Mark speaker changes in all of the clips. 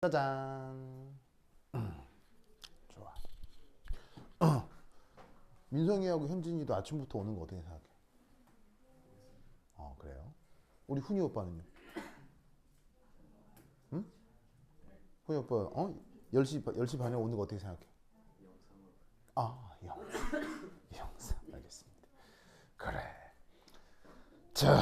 Speaker 1: 짜잔. 좋아. 민성이하고 현진이도 아침부터 오는 거 어떻게 생각해? 그래요? 우리 훈이 오빠는요? 응? 훈이 오빠 10시 반에 오는 거 어떻게 생각해? 영상 알겠습니다. 그래. 자,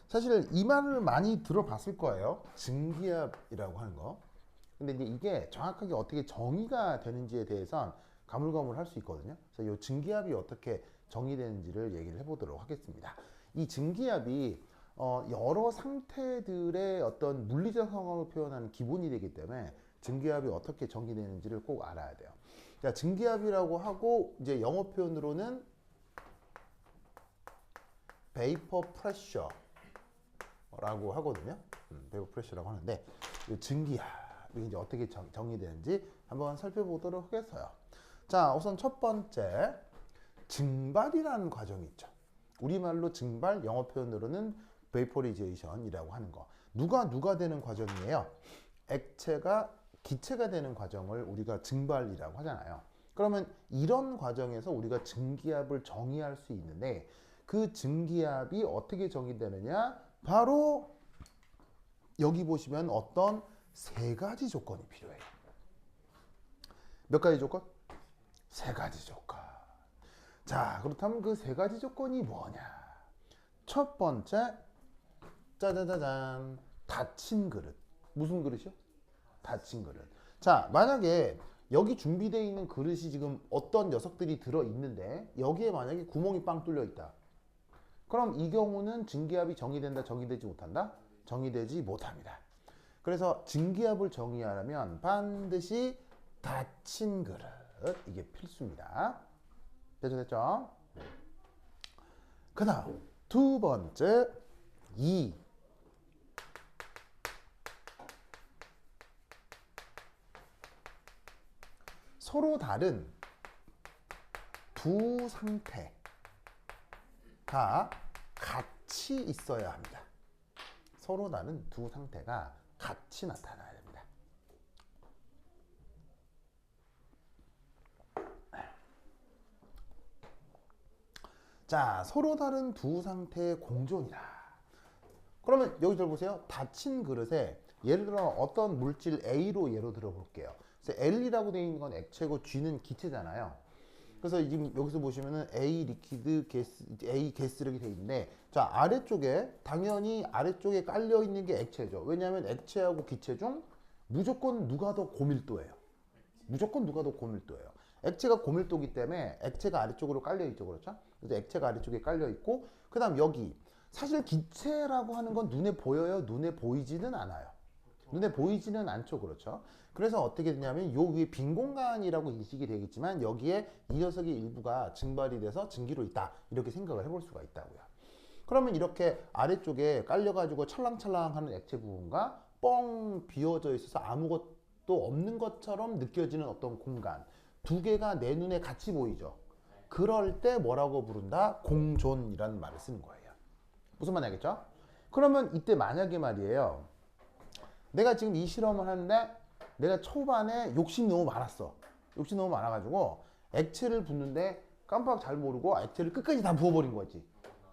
Speaker 1: 사실 이 말을 많이 들어봤을 거예요. 증기압이라고 하는 거. 근데 이제 이게 정확하게 어떻게 정의가 되는지에 대해선 가물가물할 수 있거든요. 그래서 이 증기압이 어떻게 정의되는지를 얘기를 해보도록 하겠습니다. 이 증기압이 여러 상태들의 어떤 물리적 상황을 표현하는 기본이 되기 때문에 증기압이 어떻게 정의되는지를 꼭 알아야 돼요. 자, 증기압이라고 하고 이제 영어 표현으로는 vapor pressure 라고 하거든요. vapor pressure라고 하는데 이 증기압이 이제 어떻게 정의되는지 한번 살펴보도록 하겠어요. 자, 우선 첫 번째 증발이라는 과정이 있죠. 우리말로 증발, 영어 표현으로는 vaporization이라고 하는 거. 누가 되는 과정이에요? 액체가 기체가 되는 과정을 우리가 증발이라고 하잖아요. 그러면 이런 과정에서 우리가 증기압을 정의할 수 있는데 그 증기압이 어떻게 정의되느냐? 바로 여기 보시면 어떤 세 가지 조건이 필요해요. 몇 가지 조건? 세 가지 조건. 자, 그렇다면 그 세 가지 조건이 뭐냐? 첫 번째, 짜자자잔, 닫힌 그릇. 무슨 그릇이요? 닫힌 그릇. 자, 만약에 여기 준비되어 있는 그릇이 지금 어떤 녀석들이 들어있는데 여기에 만약에 구멍이 빵 뚫려 있다. 그럼 이 경우는 증기압이 정의된다, 정의되지 못한다? 정의되지 못합니다. 그래서 증기압을 정의하려면 반드시 닫힌 그릇, 이게 필수입니다. 됐죠? 그 다음 두 번째, 서로 다른 두 상태가 같이 있어야 합니다. 서로 다른 두 상태가 같이 나타나야 됩니다. 자, 서로 다른 두 상태의 공존이다. 그러면 여기 잘 보세요. 닫힌 그릇에 예를 들어 어떤 물질 A로 예로 들어볼게요. 그래서 L이라고 되어 있는 건 액체고 G는 기체잖아요. 그래서 지금 여기서 보시면은 A 리퀴드, 게스, A 게스 이렇게 되어 있는데, 자, 아래쪽에 당연히 아래쪽에 깔려 있는 게 액체죠. 왜냐하면 액체하고 기체 중 무조건 누가 더 고밀도예요. 무조건 누가 더 고밀도예요. 액체가 고밀도기 때문에 액체가 아래쪽으로 깔려 있죠, 그렇죠? 그래서 액체가 아래쪽에 깔려 있고, 그다음 여기 사실 기체라고 하는 건 눈에 보여요, 눈에 보이지는 않아요. 눈에 보이지는 않죠, 그렇죠? 그래서 어떻게 되냐면 요 위에 빈 공간이라고 인식이 되겠지만 여기에 이 녀석의 일부가 증발이 돼서 증기로 있다, 이렇게 생각을 해볼 수가 있다고요. 그러면 이렇게 아래쪽에 깔려가지고 찰랑찰랑하는 액체 부분과 뻥 비어져 있어서 아무것도 없는 것처럼 느껴지는 어떤 공간, 두 개가 내 눈에 같이 보이죠. 그럴 때 뭐라고 부른다? 공존이라는 말을 쓰는 거예요. 무슨 말인지 알겠죠? 그러면 이때 만약에 말이에요, 내가 지금 이 실험을 하는데 내가 초반에 욕심이 너무 많았어. 욕심이 너무 많아가지고 액체를 붓는데 깜빡 잘 모르고 액체를 끝까지 다 부어버린 거지.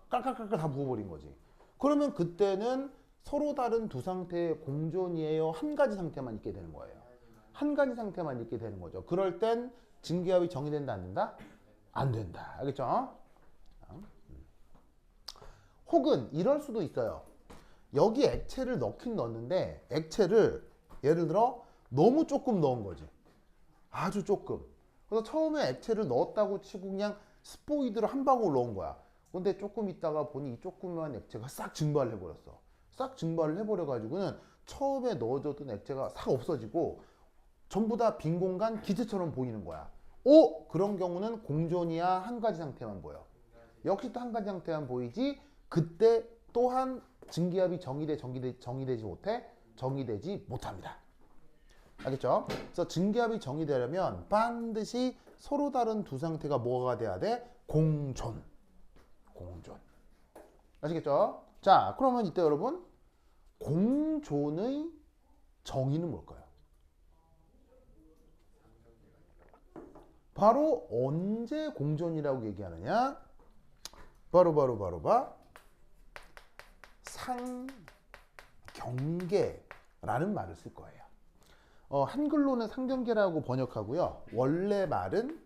Speaker 1: 깔깔깔깔 다 부어버린 거지. 그러면 그때는 서로 다른 두 상태의 공존이에요? 한 가지 상태만 있게 되는 거예요? 한 가지 상태만 있게 되는 거죠. 그럴 땐 증기압이 정의된다, 안 된다? 안 된다. 알겠죠? 혹은 이럴 수도 있어요. 여기 액체를 넣긴 넣었는데 액체를 예를 들어 너무 조금 넣은 거지. 아주 조금. 그래서 처음에 액체를 넣었다고 치고 그냥 스포이드를 한 방울 넣은 거야. 근데 조금 있다가 보니 이 조그만 액체가 싹 증발을 해버렸어. 싹 증발을 해버려가지고는 처음에 넣어줬던 액체가 싹 없어지고 전부 다 빈 공간 기체처럼 보이는 거야. 그런 경우는 공존이야, 한 가지 상태만 보여? 역시 또 한 가지 상태만 보이지. 그때 또한 증기압이 정의되지 못해? 정의되지 못합니다. 알겠죠? 그래서 증기압이 정의되려면 반드시 서로 다른 두 상태가 뭐가 돼야 돼? 공존. 아시겠죠? 자, 그러면 이때 여러분 공존의 정의는 뭘까요? 바로 언제 공존이라고 얘기하느냐? 바로 상경계라는 말을 쓸 거예요. 한글로는 상경계라고 번역하고요. 원래 말은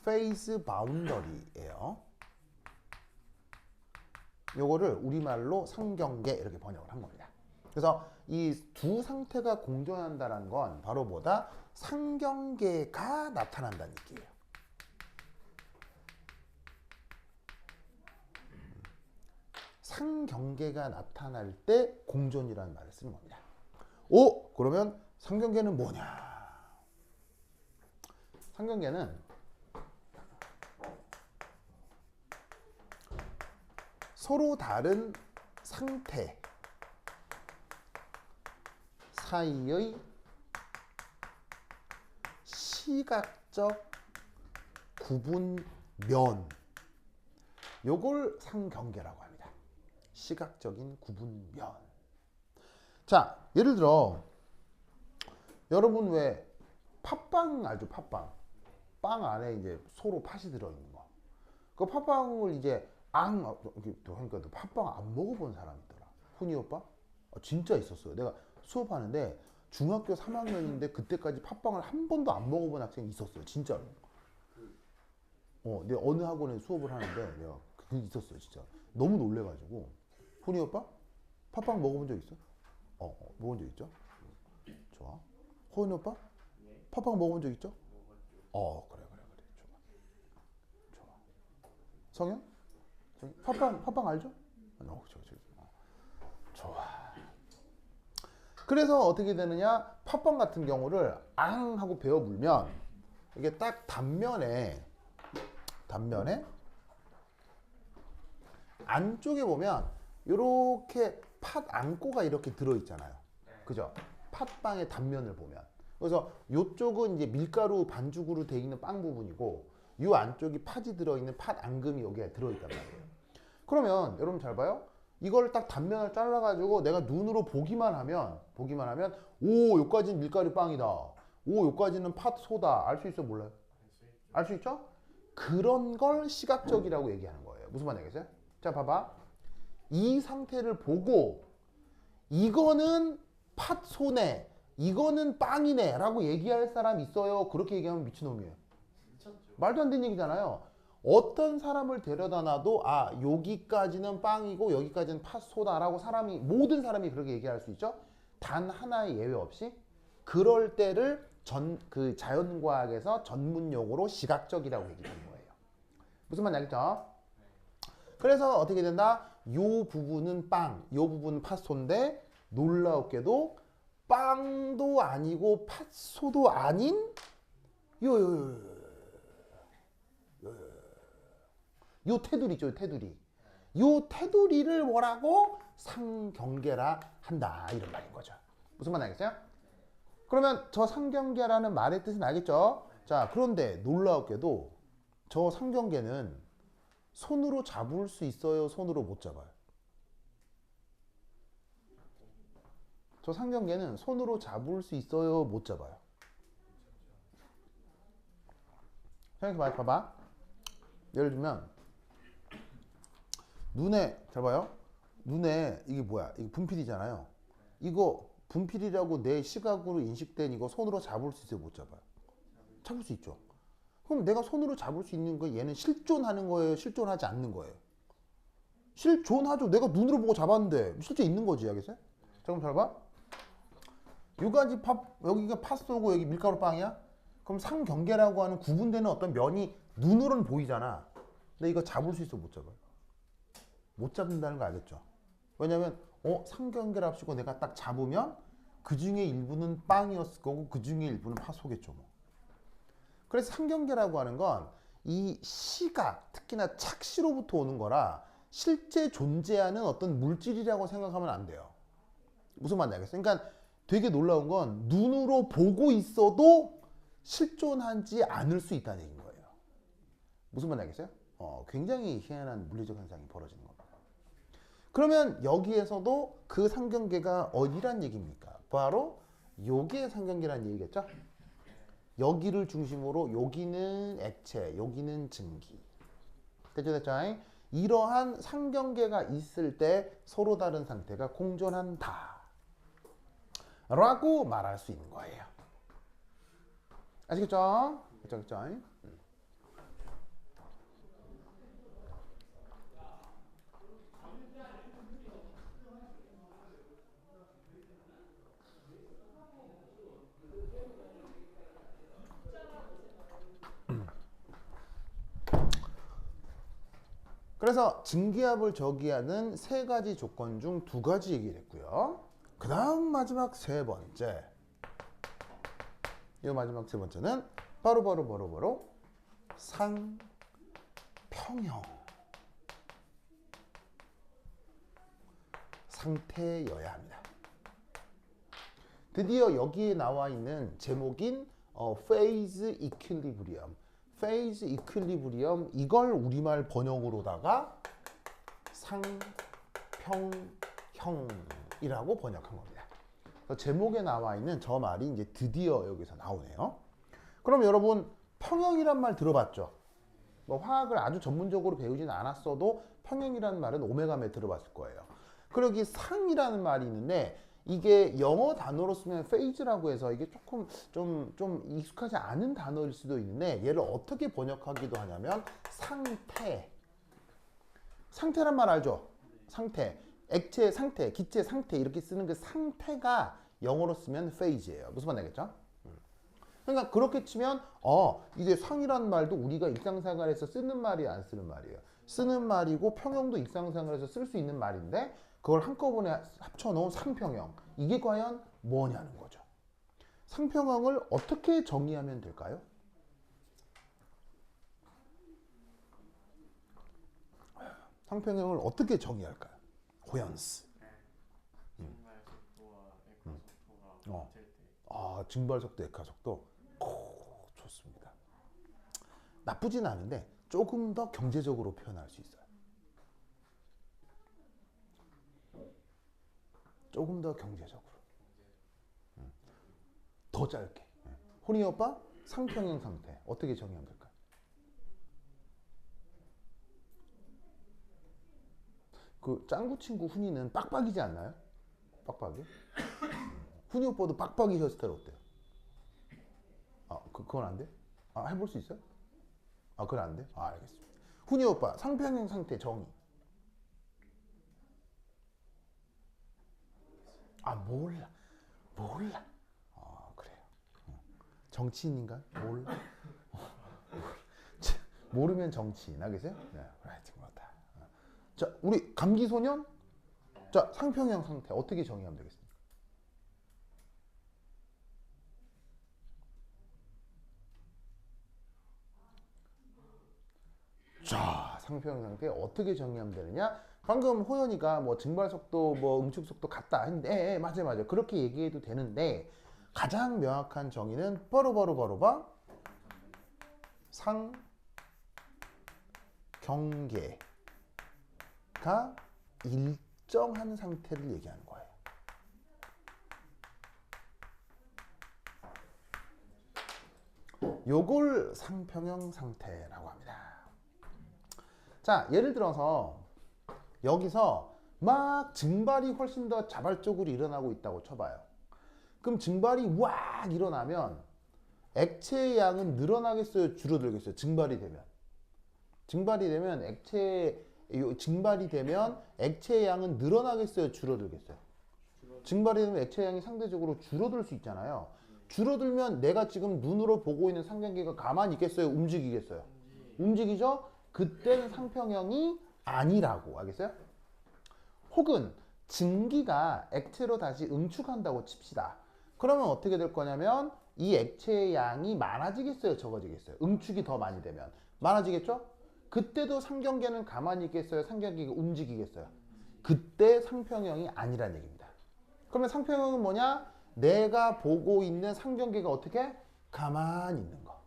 Speaker 1: phase boundary예요. 요거를 우리말로 상경계 이렇게 번역을 한 겁니다. 그래서 이 두 상태가 공존한다는 건 바로 뭐다? 상경계가 나타난다는 얘기예요. 상경계가 나타날 때 공존이라는 말을 쓰는 겁니다. 오! 그러면 상경계는 뭐냐? 상경계는 서로 다른 상태 사이의 시각적 구분면, 요걸 상경계라고 합니다. 시각적인 구분면. 자, 예를 들어 여러분 왜 팥빵 알죠? 팥빵. 빵 안에 이제 소로 팥이 들어있는 거. 그 팥빵을 이제 그러니까 팥빵 안 먹어본 사람이 있더라. 훈이 오빠? 진짜 있었어요. 내가 수업하는데 중학교 3학년인데 그때까지 팥빵을 한 번도 안 먹어본 학생이 있었어요. 진짜로. 내가 어느 학원에 수업을 하는데 내가 그게 있었어요. 진짜. 너무 놀래가지고. 훈이 오빠? 팥빵 먹어본 적 있어? 먹어본 적 있죠? 좋아. 호은이 오빠? 팥빵 먹어본 적 있죠? 그래. 좋아. 성현? 팥빵 알죠? 좋아. 그래서 어떻게 되느냐? 팥빵 같은 경우를 앙 하고 베어 물면 이게 딱 단면에 안쪽에 보면 이렇게 팥 안꼬가 이렇게 들어 있잖아요. 그죠? 팥빵의 단면을 보면. 그래서 이쪽은 이제 밀가루 반죽으로 되어 있는 빵 부분이고 이 안쪽이 팥이 들어 있는 팥 앙금이 여기에 들어 있단 말이에요. 그러면 여러분 잘 봐요. 이걸 딱 단면을 잘라가지고 내가 눈으로 보기만 하면 오, 여기까지는 밀가루 빵이다. 오, 여기까지는 팥소다. 알 수 있어, 몰라요? 알 수 있죠? 그런 걸 시각적이라고 얘기하는 거예요. 무슨 말인지 알겠어요? 자, 봐봐. 이 상태를 보고 이거는 팥소네, 이거는 빵이네 라고 얘기할 사람 있어요? 그렇게 얘기하면 미친놈이에요. 말도 안 되는 얘기잖아요. 어떤 사람을 데려다 놔도 여기까지는 빵이고 여기까지는 팥소다라고 모든 사람이 그렇게 얘기할 수 있죠. 단 하나의 예외 없이 그럴 때를 그 자연과학에서 전문 용어로 시각적이라고 얘기하는 거예요. 무슨 말인지 알겠죠? 그래서 어떻게 된다? 요 부분은 빵, 요 부분은 팥소인데 놀라웠게도 빵도 아니고 팥소도 아닌 요 테두리 있죠, 테두리. 요 테두리를 뭐라고? 상경계라 한다. 이런 말인 거죠. 무슨 말 알겠어요? 그러면 저 상경계라는 말의 뜻은 알겠죠? 자, 그런데 놀라웠게도 저 상경계는 손으로 잡을 수 있어요? 손으로 못 잡아요? 저 상경계는 손으로 잡을 수 있어요? 못 잡아요? 생각해봐, 봐봐. 예를 들면 눈에, 잘 봐요. 눈에 이게 뭐야? 이게 분필이잖아요. 이거 분필이라고 내 시각으로 인식된 이거 손으로 잡을 수 있어요? 못 잡아요? 잡을 수 있죠. 그럼 내가 손으로 잡을 수 있는 거 얘는 실존하는 거예요? 실존하지 않는 거예요? 실존하죠. 내가 눈으로 보고 잡았는데 실제 있는 거지. 알겠어요? 자, 그럼 잘 봐. 요 가지 여기가 팥소고 여기 밀가루 빵이야? 그럼 상경계라고 하는 구분되는 어떤 면이 눈으로는 보이잖아. 근데 이거 잡을 수 있어? 못 잡아요? 못 잡는다는 거 알겠죠? 왜냐면 상경계랍시고 내가 딱 잡으면 그 중에 일부는 빵이었을 거고 그 중에 일부는 팥소겠죠. 뭐. 그래서 상경계라고 하는 건 이 시각, 특히나 착시로부터 오는 거라 실제 존재하는 어떤 물질이라고 생각하면 안 돼요. 무슨 말인지 알겠어요? 그러니까 되게 놀라운 건 눈으로 보고 있어도 실존하지 않을 수 있다는 얘기인 거예요. 무슨 말인지 알겠어요? 굉장히 희한한 물리적 현상이 벌어지는 겁니다. 그러면 여기에서도 그 상경계가 어디란 얘기입니까? 바로 여기의 상경계란 얘기겠죠? 여기를 중심으로 여기는 액체, 여기는 증기. 됐죠, 됐죠? 이러한 상경계가 있을 때 서로 다른 상태가 공존한다 라고 말할 수 있는 거예요. 아시겠죠? 그쵸, 그쵸? 그래서 증기압을 저기하는 세 가지 조건 중 두 가지 얘기를 했고요. 그 다음 마지막 세 번째. 이 마지막 세 번째는 바로 상평형 상태여야 합니다. 드디어 여기에 나와 있는 제목인 phase equilibrium, phase equilibrium 이걸 우리말 번역으로다가 상평형이라고 번역한 겁니다. 제목에 나와 있는 저 말이 이제 드디어 여기서 나오네요. 그럼 여러분 평형이란 말 들어봤죠? 뭐 화학을 아주 전문적으로 배우진 않았어도 평형이라는 말은 오메가메 들어봤을 거예요. 그리고 여기 상이라는 말이 있는데 이게 영어 단어로 쓰면 phase라고 해서 이게 조금 좀 익숙하지 않은 단어일 수도 있는데 얘를 어떻게 번역하기도 하냐면 상태란 말 알죠? 상태, 액체 상태, 기체 상태 이렇게 쓰는 그 상태가 영어로 쓰면 phase예요. 무슨 말 알겠죠? 그러니까 그렇게 치면 이제 상이라는 말도 우리가 일상생활에서 쓰는 말이 안 쓰는 말이에요. 쓰는 말이고 평형도 일상생활에서 쓸 수 있는 말인데 그걸 한꺼번에 합쳐놓은 상평형. 이게 과연 뭐냐는 거죠. 상평형을 어떻게 정의하면 될까요? 상평형을 어떻게 정의할까요? 호연스.
Speaker 2: 증발 속도와 액화 속도가 같을 때.
Speaker 1: 증발 속도, 액화 속도. 좋습니다. 나쁘진 않은데 조금 더 경제적으로 표현할 수 있어요. 조금 더 경제적으로. 더 짧게. 혼이 오빠 상평형 상태 어떻게 정의하면 될까요? 그 짱구 친구 훈이는 빡빡이지 않나요? 빡빡이? 훈이 오빠도 빡빡이 헤어스타일 어때요? 그건 안 돼? 해볼 수 있어요? 그건 안 돼? 알겠습니다. 훈이 오빠 상평형 상태 정의. 몰라. 그래요. 정치인인가? 몰라. 모르면 정치인 알겠어요? 네, 하여튼 그렇다. 자, 우리 감기소년? 자, 상평형 상태 어떻게 정의하면 되겠습니까? 자, 상평형 상태 어떻게 정의하면 되느냐? 방금 호연이가 뭐 증발 속도, 뭐 응축 속도 같다 했는데, 맞아요. 그렇게 얘기해도 되는데 가장 명확한 정의는 바로 상경계가 일정한 상태를 얘기하는 거예요. 요걸 상평형 상태라고 합니다. 자, 예를 들어서 여기서 막 증발이 훨씬 더 자발적으로 일어나고 있다고 쳐봐요. 그럼 증발이 왁 일어나면 액체의 양은 늘어나겠어요? 줄어들겠어요? 증발이 되면 액체의 양은 늘어나겠어요? 줄어들겠어요? 증발이 되면 액체의 양이 상대적으로 줄어들 수 있잖아요. 줄어들면 내가 지금 눈으로 보고 있는 상경계가 가만히 있겠어요? 움직이겠어요? 움직이죠? 그때는 상평형이 아니라고. 알겠어요? 혹은 증기가 액체로 다시 응축한다고 칩시다. 그러면 어떻게 될 거냐면 이 액체의 양이 많아지겠어요? 적어지겠어요? 응축이 더 많이 되면 많아지겠죠? 그때도 상경계는 가만히 있겠어요? 상경계가 움직이겠어요? 그때 상평형이 아니란 얘기입니다. 그러면 상평형은 뭐냐? 내가 보고 있는 상경계가 어떻게? 가만히 있는 거.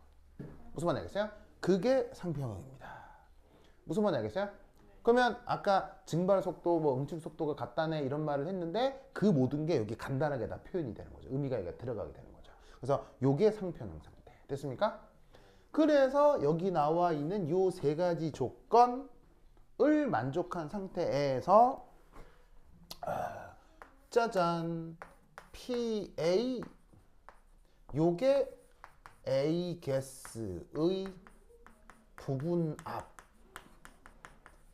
Speaker 1: 무슨 말 알겠어요? 그게 상평형입니다. 무슨 말인지 알겠어요? 그러면 아까 증발 속도, 뭐 응축 속도가 같다네 이런 말을 했는데 그 모든 게 여기 간단하게 다 표현이 되는 거죠. 의미가 여기 들어가게 되는 거죠. 그래서 요게 상평형 상태. 됐습니까? 그래서 여기 나와 있는 요 세 가지 조건을 만족한 상태에서 짜잔 PA 요게 A 가스의 부분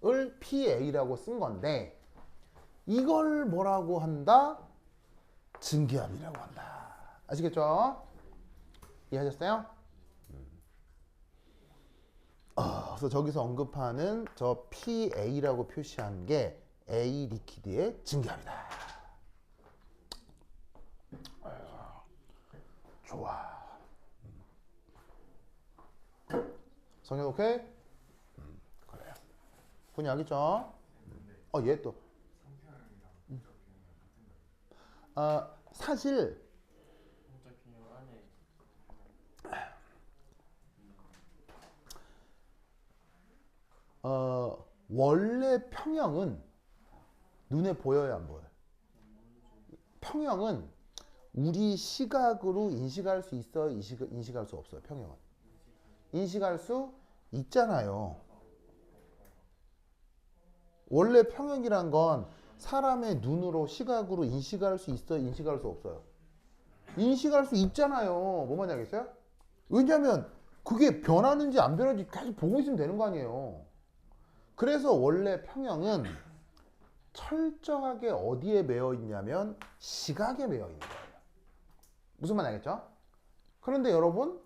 Speaker 1: 압을 PA라고 쓴 건데 이걸 뭐라고 한다? 증기압이라고 한다. 아시겠죠? 이해하셨어요? 그래서 저기서 언급하는 저 PA라고 표시한 게 A 리퀴드의 증기압이다. 좋아. 성현 오케이? 그래요. 분이 알겠죠? 얘 또. 사실
Speaker 2: 동적 평형 안에
Speaker 1: 원래 평형은 눈에 보여요, 안 보여요? 평형은 우리 시각으로 인식할 수 있어요, 인식할 수 없어요, 평형은? 인식할 수 있잖아요. 원래 평형이란 건 사람의 눈으로 시각으로 인식할 수 있어요, 인식할 수 없어요? 인식할 수 있잖아요. 뭐 말인지 알겠어요? 왜냐면 그게 변하는지 안 변하는지 계속 보고 있으면 되는 거 아니에요. 그래서 원래 평형은 철저하게 어디에 매여 있냐면 시각에 매여 있는 거예요. 무슨 말 알겠죠? 그런데 여러분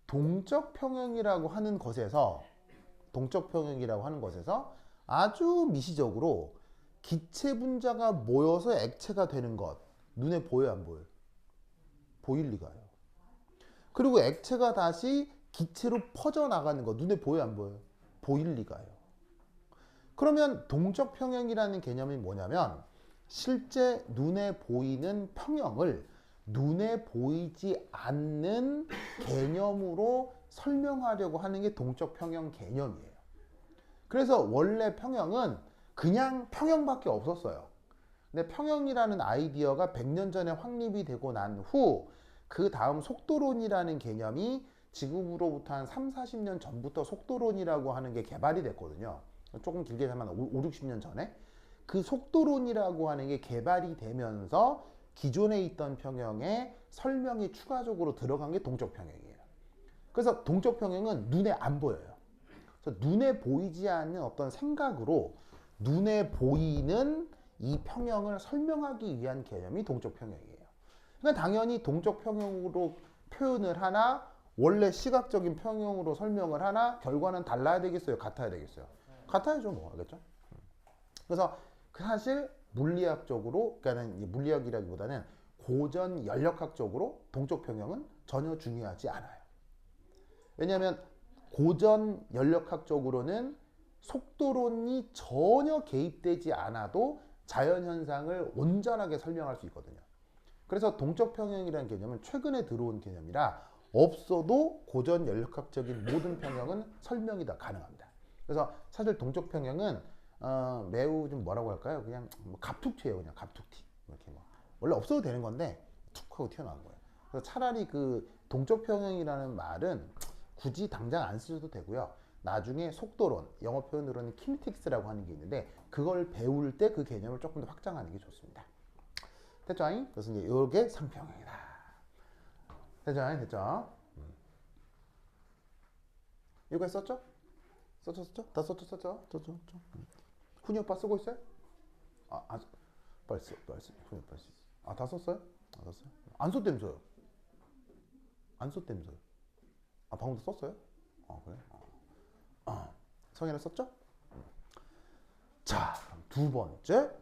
Speaker 1: 동적 평형이라고 하는 것에서 아주 미시적으로 기체 분자가 모여서 액체가 되는 것 눈에 보여요, 안 보여요? 보일 리가요. 그리고 액체가 다시 기체로 퍼져나가는 거 눈에 보여요, 안 보여요? 보일 리가요. 그러면 동적 평형이라는 개념이 뭐냐면 실제 눈에 보이는 평형을 눈에 보이지 않는 개념으로 설명하려고 하는 게 동적 평형 개념이에요. 그래서 원래 평형은 그냥 평형밖에 없었어요. 근데 평형이라는 아이디어가 100년 전에 확립이 되고 난 후 그 다음 속도론이라는 개념이 지금으로부터 한 3, 40년 전부터 속도론이라고 하는 게 개발이 됐거든요. 조금 길게 하면 5, 60년 전에 그 속도론이라고 하는 게 개발이 되면서 기존에 있던 평형에 설명이 추가적으로 들어간 게 동적 평형이에요. 그래서 동적 평형은 눈에 안 보여요. 그래서 눈에 보이지 않는 어떤 생각으로 눈에 보이는 이 평형을 설명하기 위한 개념이 동적 평형이에요. 그러니까 당연히 동적 평형으로 표현을 하나 원래 시각적인 평형으로 설명을 하나 결과는 달라야 되겠어요? 같아야 되겠어요? 같아야죠, 뭐. 알겠죠? 그래서 사실 물리학적으로, 그러니까 물리학이라기보다는 고전 연력학적으로 동적 평형은 전혀 중요하지 않아요. 왜냐하면 고전 연력학적으로는 속도론이 전혀 개입되지 않아도 자연현상을 온전하게 설명할 수 있거든요. 그래서 동적 평형이라는 개념은 최근에 들어온 개념이라 없어도 고전 연력학적인 모든 평형은 설명이 다 가능합니다. 그래서 사실 동적 평형은 매우 좀 뭐라고 할까요? 그냥 뭐 갑툭튀예요, 그냥 갑툭튀. 이렇게 뭐 원래 없어도 되는 건데 툭 하고 튀어나온 거예요. 그래서 차라리 그 동적 평형이라는 말은 굳이 당장 안 쓰셔도 되고요. 나중에 속도론, 영어 표현으로는 키네틱스라고 하는 게 있는데 그걸 배울 때 그 개념을 조금 더 확장하는 게 좋습니다. 됐죠? 그래서 이제 이게 상평형이다. 됐죠? 됐죠? 여기까지 썼죠? 썼죠? 다 썼죠? 훈이 오빠 쓰고 있어요? 빨리 써. 훈이 오빠 쓰. 다 썼어요? 다 썼어요? 안 썼다면서요? 안 썼다면서요? 방금도 썼어요? 그래? 성현은 썼죠? 자, 두 번째.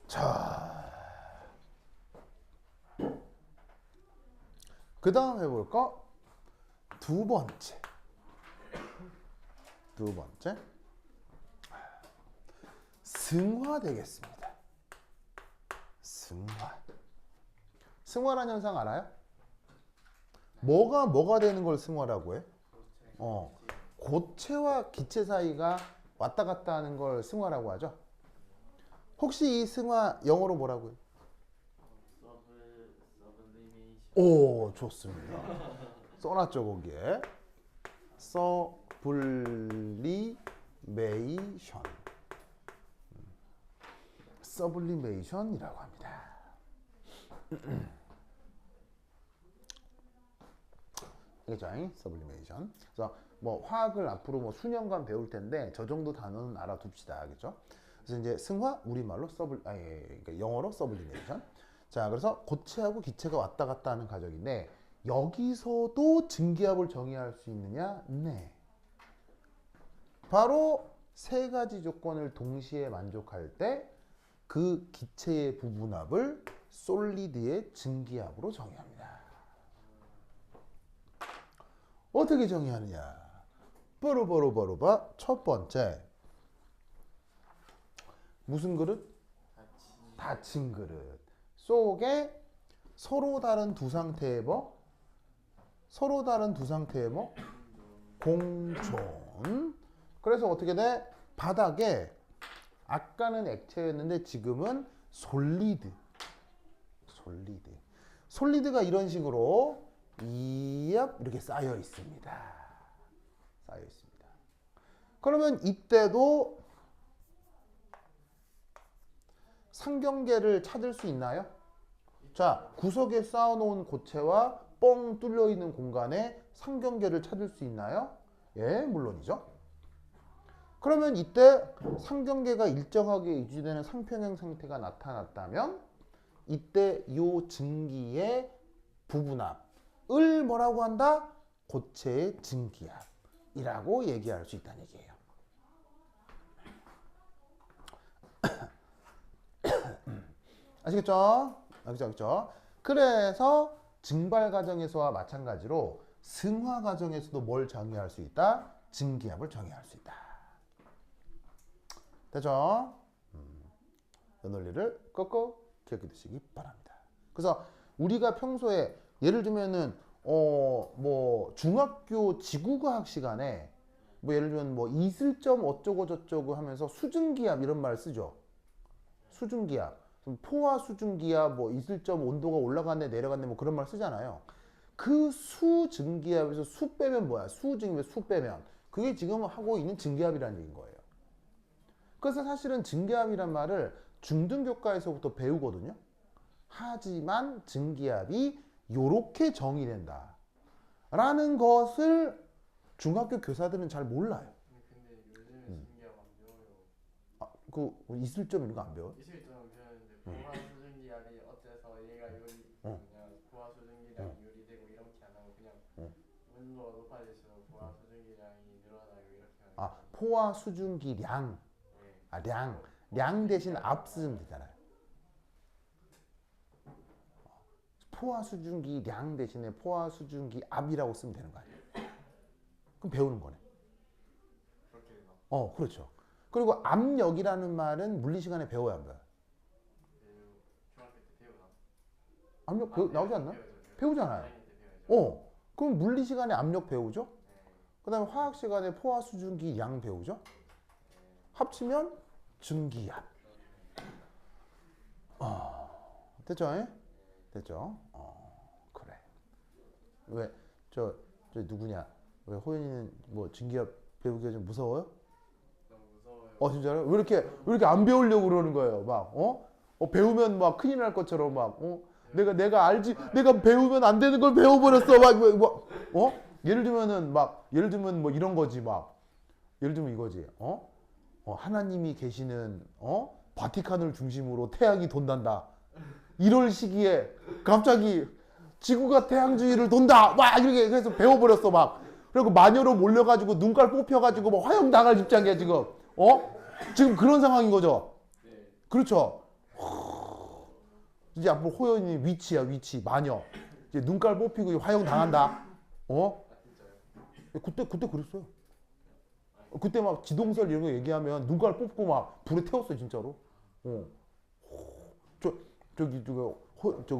Speaker 1: 자, 그 다음 해볼까? 두 번째. 승화 되겠습니다. 승화라는 현상 알아요? 뭐가 되는 걸 승화라고 해? 고체와 기체 사이가 왔다 갔다 하는 걸 승화라고 하죠. 혹시 이 승화 영어로 뭐라고요?
Speaker 2: 서블리메이션.
Speaker 1: 오, 좋습니다. 써놨죠, 거기에. 서블리메이션이라고 합니다. 알겠죠? 서블리메이션. 그래서 뭐 화학을 앞으로 뭐 수년간 배울 텐데 저 정도 단어는 알아둡시다. 알겠죠? 그래서 이제 승화 우리말로 그러니까 영어로 서블리메이션. 자, 그래서 고체하고 기체가 왔다 갔다 하는 과정인데 여기서도 증기압을 정의할 수 있느냐? 네. 바로 세 가지 조건을 동시에 만족할 때 그 기체의 부분압을 솔리드의 증기압으로 정의합니다. 어떻게 정의하느냐? 바로 첫 번째. 무슨 그릇? 닫힌 그릇 속에 서로 다른 두 상태의 공존. 그래서 어떻게 돼? 바닥에 아까는 액체였는데 지금은 솔리드가 이런 식으로 이렇게 쌓여 있습니다. 그러면 이때도 상경계를 찾을 수 있나요? 자, 구석에 쌓아놓은 고체와 뻥 뚫려 있는 공간에 상경계를 찾을 수 있나요? 예, 물론이죠. 그러면 이때 상경계가 일정하게 유지되는 상평형 상태가 나타났다면 이때 이 증기의 부분압을 뭐라고 한다? 고체의 증기압이라고 얘기할 수 있다는 얘기예요. 아시겠죠? 그래서 증발 과정에서와 마찬가지로 승화 과정에서도 뭘 정의할 수 있다? 증기압을 정의할 수 있다. 되죠? 이 논리를 꼭꼭 기억해 두시기 바랍니다. 그래서 우리가 평소에 예를 들면은 뭐 중학교 지구과학 시간에 뭐 예를 들면 뭐 이슬점 어쩌고 저쩌고 하면서 수증기압 이런 말 쓰죠. 수증기압. 포화 수증기압 뭐 이슬점 온도가 올라갔네 내려갔네 뭐 그런 말 쓰잖아요. 그 수증기압에서 수 빼면 뭐야? 수증기압 수 빼면 그게 지금 하고 있는 증기압이라는 얘기인 거예요. 그래서 사실은 증기압이란 말을 중등교과에서부터 배우거든요. 하지만 증기압이 요렇게 정의된다 라는 것을 중학교 교사들은 잘 몰라요.
Speaker 2: 근데 요즘에 증기압 안 배워요.
Speaker 1: 그 이슬점 이런 거 안 배워요?
Speaker 2: 이슬점은 배웠는데 포화 수증기압이 어째서 얘가 그냥 포화 수증기량이 유리되고 이렇게 안 하고 그냥 온도가 높아질수록 포화 수증기량이 늘어나고 이렇게 하는
Speaker 1: 포화 수증기량. 량 대신 압 쓰면 되잖아요. 포화 수증기 량 대신에 포화 수증기 압이라고 쓰면 되는 거 아니에요? 그럼 배우는 거네.
Speaker 2: 그렇게 되나?
Speaker 1: 그렇죠. 그리고 압력이라는 말은 물리 시간에 배워야 안 배워요?
Speaker 2: 중학교 때 배우나?
Speaker 1: 압력 나오지 않나? 배우잖아요. 그럼 물리 시간에 압력 배우죠? 그 다음에 화학 시간에 포화 수증기 양 배우죠? 합치면 증기압. 됐죠? 됐죠? 그래. 왜, 저 누구냐? 왜 호연이는 뭐 증기압 배우기가 좀 무서워요?
Speaker 2: 너무 무서워요.
Speaker 1: 진짜요? 왜 이렇게 안 배우려고 그러는 거예요? 막, 배우면 막 큰일 날 것처럼 막, 내가 알지, 내가 배우면 안 되는 걸 배워버렸어. 예를 들면 뭐 이런 거지, 막. 예를 들면 이거지, 하나님이 계시는, 바티칸을 중심으로 태양이 돈단다. 이럴 시기에 갑자기 지구가 태양주위를 돈다! 막 이렇게 해서 배워버렸어, 막. 그리고 마녀로 몰려가지고 눈깔 뽑혀가지고 막 화형 당할 입장이야, 지금. 지금 그런 상황인 거죠?
Speaker 2: 네.
Speaker 1: 그렇죠. 이제 앞으로 호연이 위치야, 위치. 마녀. 이제 눈깔 뽑히고 화형 당한다. 어?
Speaker 2: 아 진짜요?
Speaker 1: 그때 그랬어요. 그때 막 지동설 이런 거 얘기하면 눈깔 뽑고 막 불에 태웠어 진짜로. 어. 저기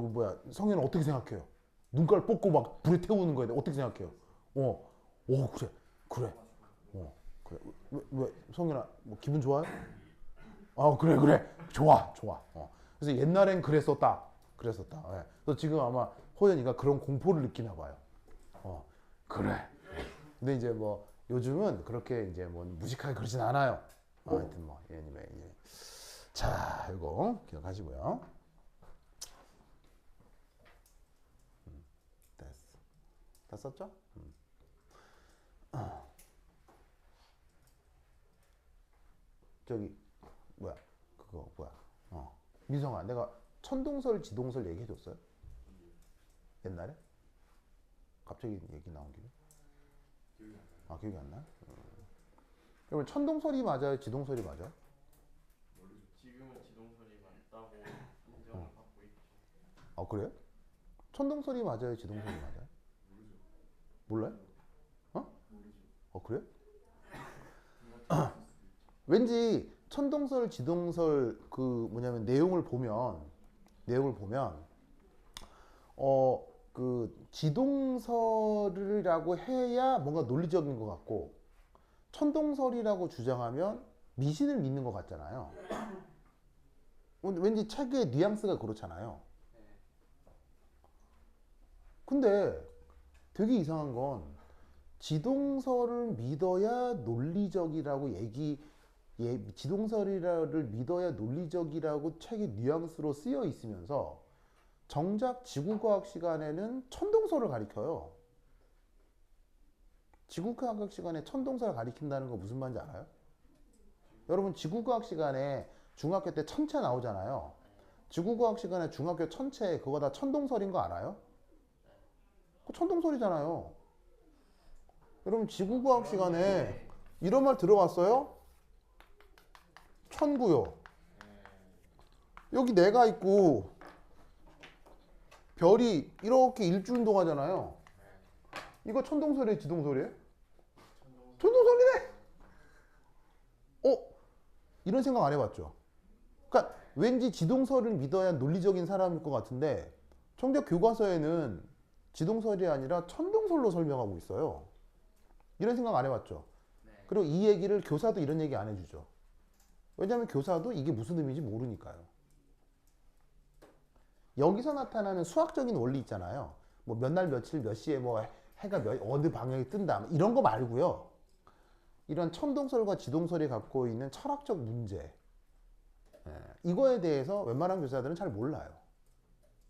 Speaker 1: 뭐야 성현은 어떻게 생각해요? 눈깔 뽑고 막 불에 태우는 거에 대해 어떻게 생각해요? 그래 그래. 그래. 왜 성현아 뭐 기분 좋아요? 그래 좋아. 그래서 옛날엔 그랬었다. 예. 그래서 지금 아마 호연이가 그런 공포를 느끼나 봐요. 그래. 근데 이제 뭐 요즘은 그렇게 이제 뭐 무식하게 그러진 않아요. 하여튼 뭐 anyway. 자, 이거 기억하시고요. 됐어. 다 썼죠? 저기 뭐야? 그거 뭐야? 민성아, 내가 천동설, 지동설 얘기해줬어요? 옛날에? 갑자기 얘기 나온 김에? 기억이 안 나? 여러분 천동설이 맞아요? 지동설이 맞아요?
Speaker 2: 지금은 지동설이 맞다고 인정을 받고 있죠.
Speaker 1: 그래요? 천동설이 맞아요? 지동설이 맞아요? 몰라요? 그래요? 왠지 천동설, 지동설 그 뭐냐면 내용을 보면 그 지동설이라고 해야 뭔가 논리적인 것 같고 천동설이라고 주장하면 미신을 믿는 것 같잖아요. 왠지 책의 뉘앙스가 그렇잖아요. 근데 되게 이상한 건 지동설을 믿어야 논리적이라고 지동설이를 믿어야 논리적이라고 책의 뉘앙스로 쓰여 있으면서 정작 지구과학 시간에는 천동설을 가리켜요. 지구과학 시간에 천동설을 가리킨다는 거 무슨 말인지 알아요? 여러분 지구과학 시간에 중학교 때 천체 나오잖아요. 지구과학 시간에 중학교 천체 그거 다 천동설인 거 알아요? 그 천동설이잖아요. 여러분 지구과학 시간에 이런 말 들어봤어요? 천구요. 여기 내가 있고 별이 이렇게 일주운동하잖아요. 이거 천동설이에요? 지동설이에요? 천동설이네! 이런 생각 안 해봤죠? 그러니까 왠지 지동설을 믿어야 논리적인 사람일 것 같은데 정작 교과서에는 지동설이 아니라 천동설로 설명하고 있어요. 이런 생각 안 해봤죠? 그리고 이 얘기를 교사도 이런 얘기 안 해주죠. 왜냐하면 교사도 이게 무슨 의미인지 모르니까요. 여기서 나타나는 수학적인 원리 있잖아요. 뭐 몇 날 며칠 몇 시에 뭐 해가 어느 방향에 뜬다 이런 거 말고요. 이런 천동설과 지동설이 갖고 있는 철학적 문제 이거에 대해서 웬만한 교사들은 잘 몰라요.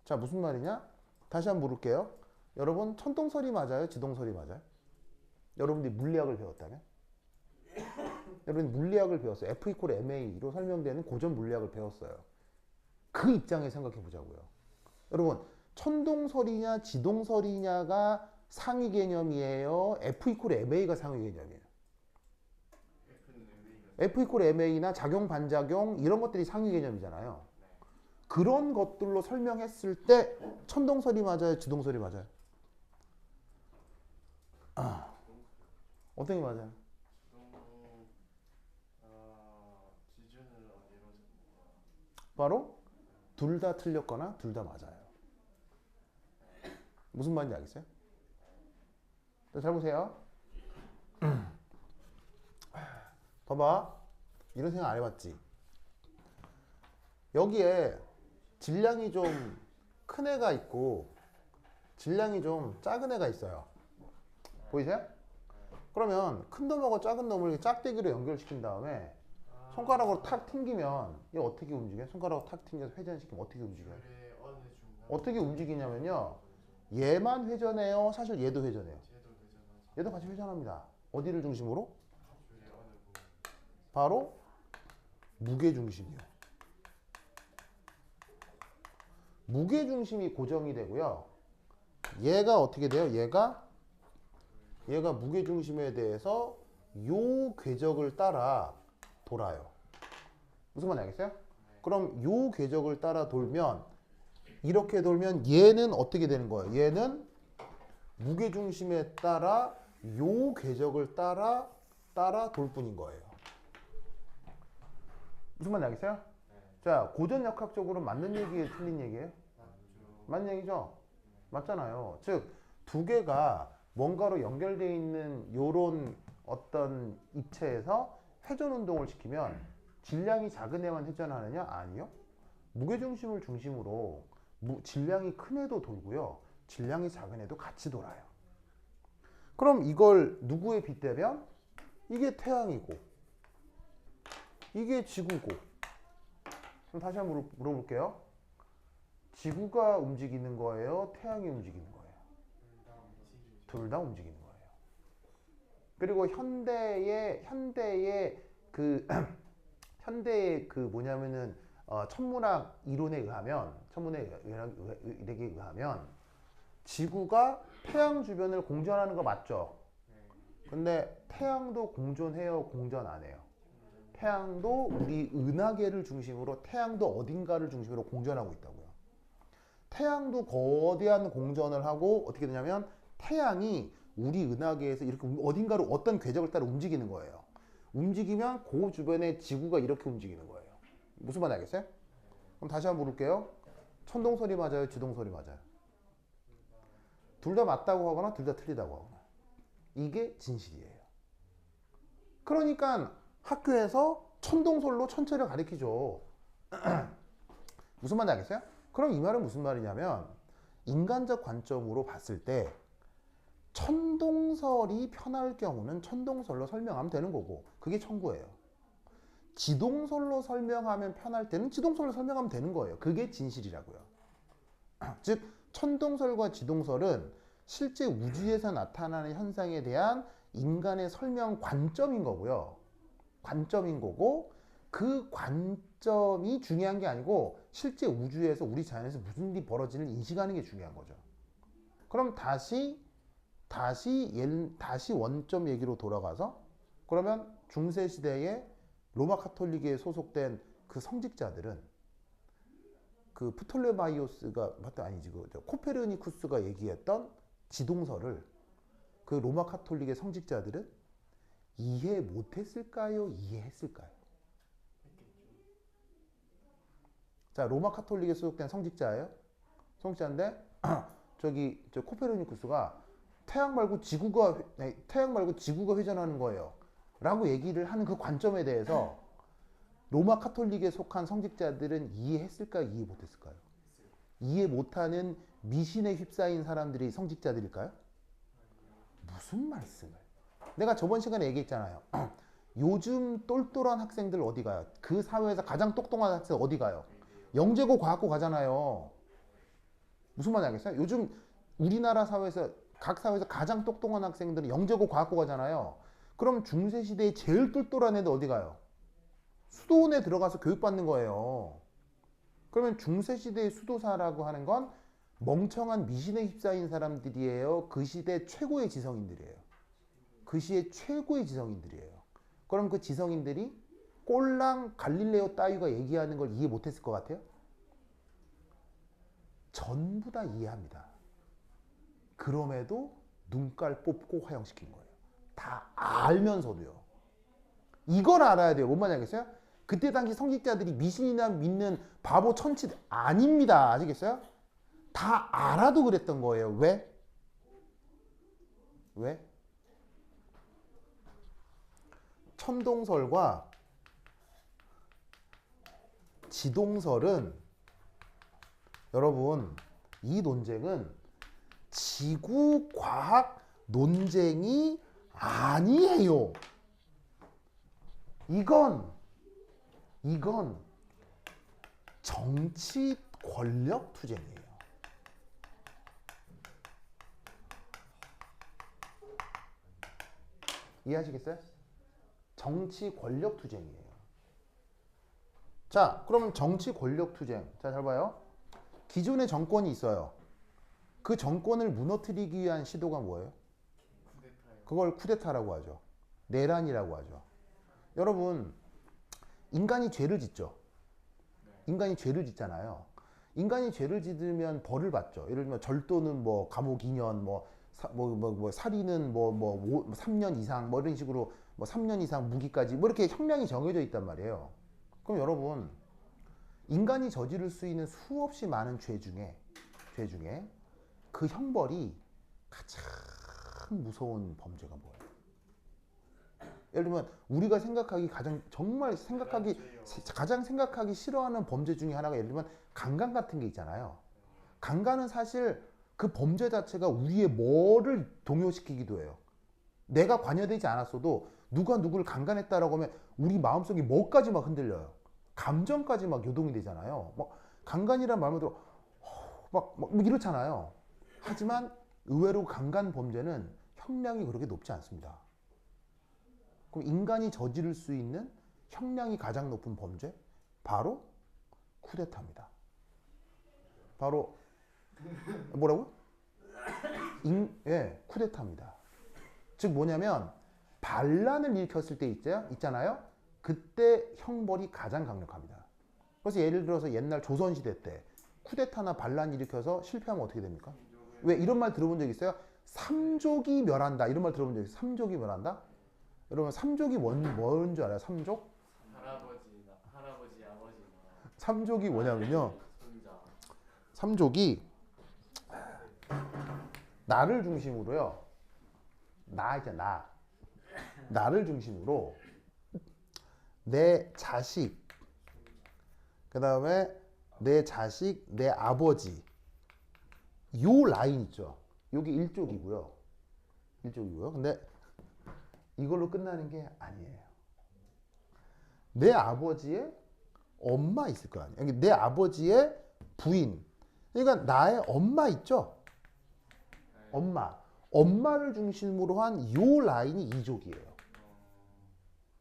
Speaker 1: 자, 무슨 말이냐? 다시 한번 물을게요. 여러분 천동설이 맞아요? 지동설이 맞아요? 여러분들이 물리학을 배웠다면? 여러분 물리학을 배웠어요. F 이퀄 MA로 설명되는 고전 물리학을 배웠어요. 그 입장에 생각해 보자고요. 여러분 천동설이냐 지동설이냐가 상위 개념이에요? F 이퀄 MA가 상위 개념이에요? F 이퀄 MA나 작용 반작용 이런 것들이 상위 개념이잖아요. 그런 것들로 설명했을 때 천동설이 맞아요? 지동설이 맞아요? 어떤 게 맞아요?
Speaker 2: 기준을 어디로
Speaker 1: 바로 둘 다 틀렸거나 둘 다 맞아요. 무슨 말인지 알겠어요? 잘 보세요. 봐봐. 이런 생각 안 해봤지? 여기에 질량이 좀 큰 애가 있고 질량이 좀 작은 애가 있어요. 보이세요? 그러면 큰 놈하고 작은 놈을 짝대기로 연결시킨 다음에 손가락으로 탁 튕기면 이거 어떻게 움직여요? 손가락으로 탁 튕겨서 회전시키면 어떻게 움직여요? 어떻게 움직이냐면요. 얘만 회전해요? 사실 얘도 회전해요. 얘도 같이 회전합니다. 어디를 중심으로? 바로 무게중심이요. 무게중심이 고정이 되고요. 얘가 어떻게 돼요? 얘가 무게중심에 대해서 요 궤적을 따라 돌아요. 무슨 말인지 알겠어요? 그럼 요 궤적을 따라 돌면 이렇게 돌면 얘는 어떻게 되는 거예요? 얘는 무게중심에 따라 요 궤적을 따라 돌 뿐인 거예요. 무슨 말인지 알겠어요? 자, 고전역학적으로 맞는 얘기예요? 틀린 얘기예요? 맞는 얘기죠? 맞잖아요. 즉, 두 개가 뭔가로 연결되어 있는 요런 어떤 입체에서 회전 운동을 시키면 질량이 작은 애만 회전하느냐? 아니요. 무게중심을 중심으로 질량이 큰 애도 돌고요. 질량이 작은 애도 같이 돌아요. 그럼 이걸 누구에 빗대면 이게 태양이고 이게 지구고. 그럼 다시 한번 물어볼게요. 지구가 움직이는 거예요? 태양이 움직이는 거예요? 둘 다 움직이는 거예요. 그리고 현대의 그 뭐냐면은 천문학 이론에 의하면 지구가 태양 주변을 공전하는 거 맞죠? 근데 태양도 공전해요, 공전 안 해요? 태양도 우리 은하계를 중심으로 태양도 어딘가를 중심으로 공전하고 있다고요. 태양도 거대한 공전을 하고 어떻게 되냐면 태양이 우리 은하계에서 이렇게 어딘가로 어떤 궤적을 따라 움직이는 거예요. 움직이면 그 주변에 지구가 이렇게 움직이는 거예요. 무슨 말 알겠어요? 그럼 다시 한번 물을게요. 천동설이 맞아요? 지동설이 맞아요? 둘 다 맞다고 하거나 둘 다 틀리다고 하거나. 이게 진실이에요. 그러니까 학교에서 천동설로 천체를 가리키죠. 무슨 말인지 알겠어요? 그럼 이 말은 무슨 말이냐면 인간적 관점으로 봤을 때 천동설이 편할 경우는 천동설로 설명하면 되는 거고 그게 천구예요. 지동설로 설명하면 편할 때는 지동설로 설명하면 되는 거예요. 그게 진실이라고요. 즉 천동설과 지동설은 실제 우주에서 나타나는 현상에 대한 인간의 설명 관점인 거고요. 관점인 거고 그 관점이 중요한 게 아니고 실제 우주에서 우리 자연에서 무슨 일이 벌어지는 인식하는 게 중요한 거죠. 그럼 다시 원점 얘기로 돌아가서 그러면 중세 시대에 로마 카톨릭에 소속된 그 성직자들은 그 프톨레마이오스가 아니지 코페르니쿠스가 얘기했던 지동설을 그 로마 카톨릭의 성직자들은 이해 못했을까요? 이해했을까요? 자, 로마 카톨릭에 소속된 성직자예요. 성직자인데 저 코페르니쿠스가 태양 말고 지구가 회전하는 거예요. 라고 얘기를 하는 그 관점에 대해서 로마 카톨릭에 속한 성직자들은 이해했을까요? 이해 못했을까요? 이해 못하는 미신에 휩싸인 사람들이 성직자들일까요? 무슨 말씀을? 내가 저번 시간에 얘기했잖아요. 요즘 똘똘한 학생들 어디 가요? 그 사회에서 가장 똑똑한 학생 어디 가요? 영재고 과학고 가잖아요. 무슨 말인지 알겠어요? 요즘 우리나라 사회에서 각 사회에서 가장 똑똑한 학생들은 영재고 과학고 가잖아요. 그럼 중세시대에 제일 똘똘한 애들 어디 가요? 수도원에 들어가서 교육받는 거예요. 그러면 중세시대의 수도사라고 하는 건 멍청한 미신에 휩싸인 사람들이에요? 그 시대 최고의 지성인들이에요? 그 시의 최고의 지성인들이에요. 그럼 그 지성인들이 꼴랑 갈릴레오 따위가 얘기하는 걸 이해 못했을 것 같아요? 전부 다 이해합니다. 그럼에도 눈깔 뽑고 화형시킨 거예요. 다 알면서도요. 이걸 알아야 돼요. 뭔 말인지 알겠어요? 그때 당시 성직자들이 미신이나 믿는 바보 천치 아닙니다. 아시겠어요? 다 알아도 그랬던 거예요. 왜? 왜? 천동설과 지동설은 여러분 이 논쟁은 지구 과학 논쟁이 아니에요. 이건 정치 권력 투쟁이에요. 이해하시겠어요? 정치 권력 투쟁이에요. 자, 그러면 정치 권력 투쟁. 자, 잘 봐요. 기존의 정권이 있어요. 그 정권을 무너뜨리기 위한 시도가 뭐예요? 그걸 쿠데타라고 하죠. 내란이라고 하죠. 여러분, 인간이 죄를 짓죠. 인간이 죄를 짓잖아요. 인간이 죄를 짓으면 벌을 받죠. 예를 들면 절도는 뭐 감옥 2년, 살인은 3년 이상, 뭐 이런 식으로 뭐 3년 이상 무기까지 뭐 이렇게 형량이 정해져 있단 말이에요. 그럼 여러분, 인간이 저지를 수 있는 수없이 많은 죄 중에 그 형벌이 가장 무서운 범죄가 뭐예요? 예를 들면 우리가 생각하기 가장 생각하기 싫어하는 범죄 중에 하나가 예를 들면 강간 같은 게 있잖아요. 강간은 사실 그 범죄 자체가 우리의 뭐를 동요시키기도 해요. 내가 관여되지 않았어도 누가 누구를 강간했다라고 하면 우리 마음속이 뭐까지 막 흔들려요. 감정까지 막 요동이 되잖아요. 막 강간이란 말만 들어 막 이렇잖아요. 하지만 의외로 강간 범죄는 형량이 그렇게 높지 않습니다. 그럼 인간이 저지를 수 있는 형량이 가장 높은 범죄? 바로 쿠데타입니다. 바로 뭐라고? 쿠데타입니다. 즉 뭐냐면 반란을 일으켰을 때 있잖아요. 그때 형벌이 가장 강력합니다. 그래서 예를 들어서 옛날 조선시대 때 쿠데타나 반란 일으켜서 실패하면 어떻게 됩니까? 왜 이런 말 들어본 적 있어요? 삼족이 멸한다. 이런 말 들어본 적 있어요? 삼족이 멸한다? 여러분 삼족이 뭔 줄 알아요? 삼족?
Speaker 2: 할아버지, 아버지.
Speaker 1: 삼족이 뭐냐면요.
Speaker 2: 손자.
Speaker 1: 삼족이 나를 중심으로요. 나를 중심으로 내 자식, 그 다음에 내 자식, 내 아버지, 요 라인 있죠. 여기 일족이고요. 근데 이걸로 끝나는 게 아니에요. 내 아버지의 엄마 있을 거 아니에요. 내 아버지의 부인. 그러니까 나의 엄마 있죠. 엄마를 중심으로 한 요 라인이 이족이에요.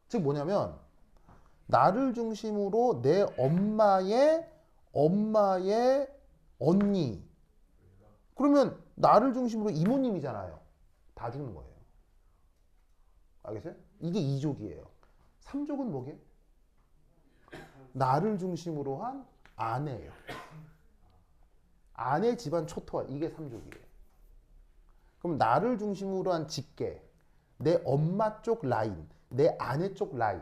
Speaker 1: 즉 뭐냐면 나를 중심으로 내 엄마의 언니. 그러면 나를 중심으로 이모님이잖아요. 다 죽는 거예요. 알겠어요? 이게 이족이에요. 삼족은 뭐게? 나를 중심으로 한 아내예요. 아내 집안 초토화. 이게 삼족이에요. 그럼 나를 중심으로 한 직계, 내 엄마 쪽 라인, 내 아내 쪽 라인,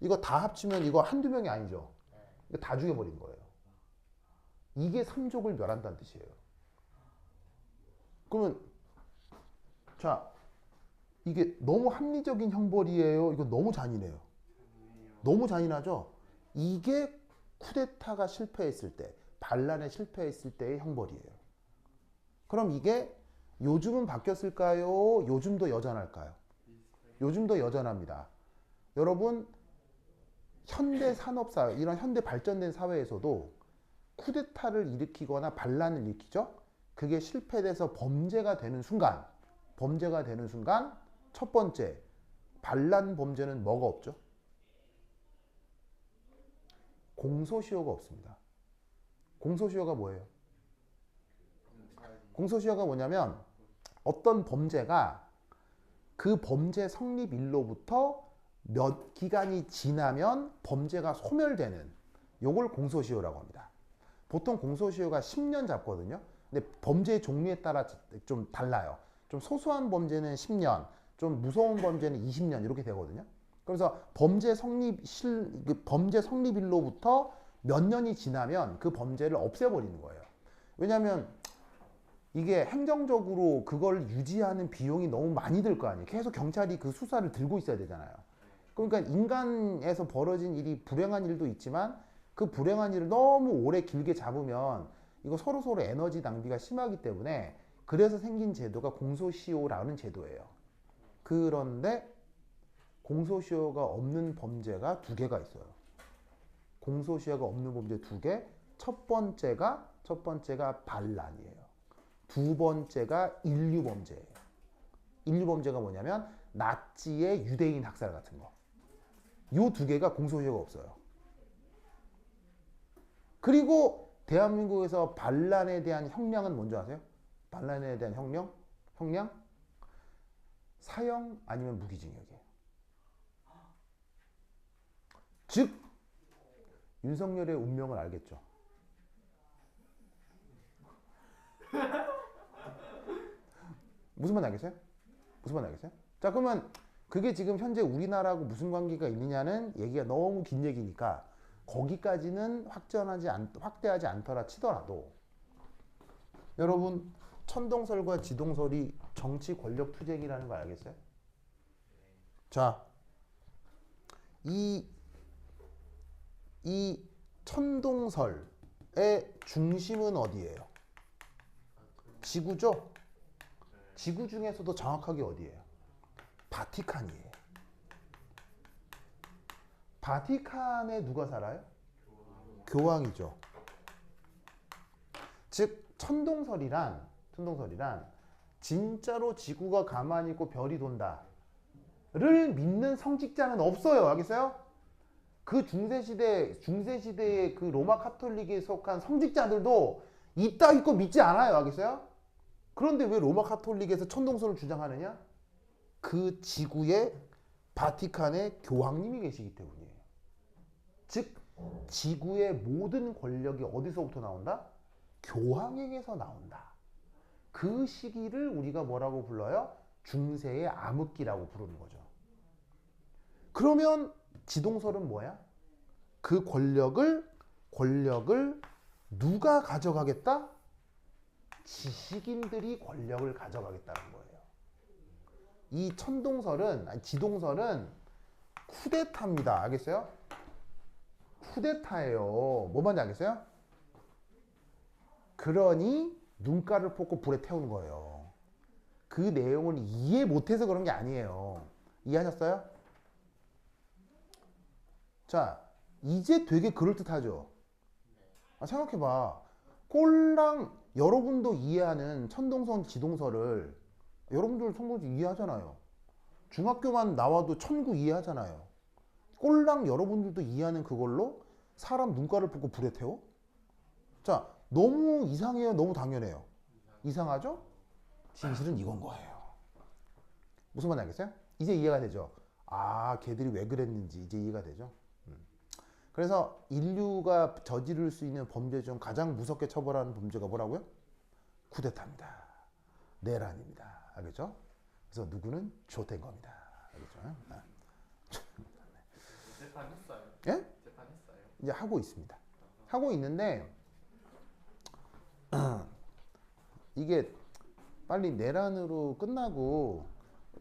Speaker 1: 이거 다 합치면 이거 한두 명이 아니죠. 이거 다 죽여버린 거예요. 이게 삼족을 멸한다는 뜻이에요. 그러면 자, 이게 너무 합리적인 형벌이에요? 이거 너무 잔인해요. 너무 잔인하죠? 이게 쿠데타가 실패했을 때, 반란에 실패했을 때의 형벌이에요. 그럼 이게 요즘은 바뀌었을까요? 요즘도 여전할까요? 요즘도 여전합니다. 여러분, 현대 산업사회, 이런 현대 발전된 사회에서도 쿠데타를 일으키거나 반란을 일으키죠? 그게 실패돼서 범죄가 되는 순간, 첫 번째, 반란 범죄는 뭐가 없죠? 공소시효가 없습니다. 공소시효가 뭐예요? 공소시효가 뭐냐면 어떤 범죄가 그 범죄 성립일로부터 몇 기간이 지나면 범죄가 소멸되는 요걸 공소시효라고 합니다. 보통 공소시효가 10년 잡거든요. 근데 범죄의 종류에 따라 좀 달라요. 좀 소소한 범죄는 10년, 좀 무서운 범죄는 20년 이렇게 되거든요. 그래서 범죄 성립일로부터 몇 년이 지나면 그 범죄를 없애버리는 거예요. 왜냐하면 이게 행정적으로 그걸 유지하는 비용이 너무 많이 들 거 아니에요. 계속 경찰이 그 수사를 들고 있어야 되잖아요. 그러니까 인간에서 벌어진 일이 불행한 일도 있지만 그 불행한 일을 너무 오래 길게 잡으면 이거 서로 에너지 낭비가 심하기 때문에 그래서 생긴 제도가 공소시효라는 제도예요. 그런데 공소시효가 없는 범죄가 두 개가 있어요. 공소시효가 없는 범죄 두 개. 첫 번째가 반란이에요. 두 번째가 인류범죄예요. 인류범죄가 뭐냐면 나치의 유대인 학살 같은 거. 요 두 개가 공소시효가 없어요. 그리고 대한민국에서 반란에 대한 형량은 뭔지 아세요? 반란에 대한 형량? 사형 아니면 무기징역이에요. 즉 윤석열의 운명을 알겠죠. 무슨 말 알겠어요? 무슨 말 알겠어요? 자, 그러면 그게 지금 현재 우리나라하고 무슨 관계가 있느냐는 얘기가 너무 긴 얘기니까 거기까지는 확대하지 않더라 치더라도 여러분 천동설과 지동설이 정치 권력 투쟁이라는 거 알겠어요? 자, 이 천동설의 중심은 어디예요? 지구죠? 지구 중에서도 정확하게 어디예요? 바티칸이에요. 바티칸에 누가 살아요? 교황이죠. 즉 천동설이란 진짜로 지구가 가만히 있고 별이 돈다를 믿는 성직자는 없어요. 알겠어요? 그 중세시대의 그 로마 카톨릭에 속한 성직자들도 있다 있고 믿지 않아요. 알겠어요? 그런데 왜 로마 카톨릭에서 천동설을 주장하느냐? 그 지구에 바티칸에 교황님이 계시기 때문이에요. 즉 지구의 모든 권력이 어디서부터 나온다? 교황에게서 나온다. 그 시기를 우리가 뭐라고 불러요? 중세의 암흑기라고 부르는 거죠. 그러면 지동설은 뭐야? 그 권력을 누가 가져가겠다? 지식인들이 권력을 가져가겠다는 거예요. 이 지동설은 쿠데타입니다. 알겠어요? 쿠데타예요. 뭐 말인지 알겠어요? 그러니 눈가를 뽑고 불에 태우는 거예요. 그 내용을 이해 못해서 그런 게 아니에요. 이해하셨어요? 자, 이제 되게 그럴듯하죠? 생각해봐. 꼴랑 여러분도 이해하는 천동설, 지동설을 여러분들 성공지 이해하잖아요. 중학교만 나와도 천구 이해하잖아요. 꼴랑 여러분들도 이해하는 그걸로 사람 눈가를 뽑고 불에 태워? 자, 너무 이상해요? 너무 당연해요? 이상하죠? 진실은 이건 거예요. 무슨 말인지 알겠어요? 이제 이해가 되죠? 아, 걔들이 왜 그랬는지 이제 이해가 되죠? 그래서 인류가 저지를 수 있는 범죄 중 가장 무섭게 처벌하는 범죄가 뭐라고요? 쿠데타입니다. 내란입니다. 알겠죠? 그래서 누구는 좋된 겁니다. 알겠죠?
Speaker 2: 재판했어요.
Speaker 1: 예?
Speaker 2: 재판했어요.
Speaker 1: 이제 하고 있습니다. 하고 있는데 이게 빨리 내란으로 끝나고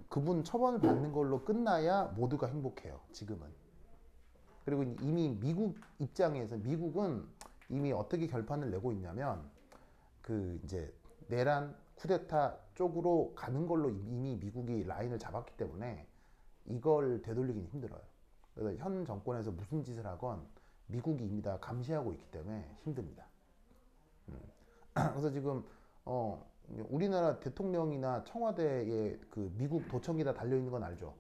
Speaker 1: 그분 처벌을 받는 걸로 끝나야 모두가 행복해요. 지금은. 그리고 이미 미국 입장에서 미국은 이미 어떻게 결판을 내고 있냐면 그 이제 내란 쿠데타 쪽으로 가는 걸로 이미 미국이 라인을 잡았기 때문에 이걸 되돌리기는 힘들어요. 그래서 현 정권에서 무슨 짓을 하건 미국이 이미 다 감시하고 있기 때문에 힘듭니다. 그래서 지금 우리나라 대통령이나 청와대에 그 미국 도청이 다 달려 있는 건 알죠?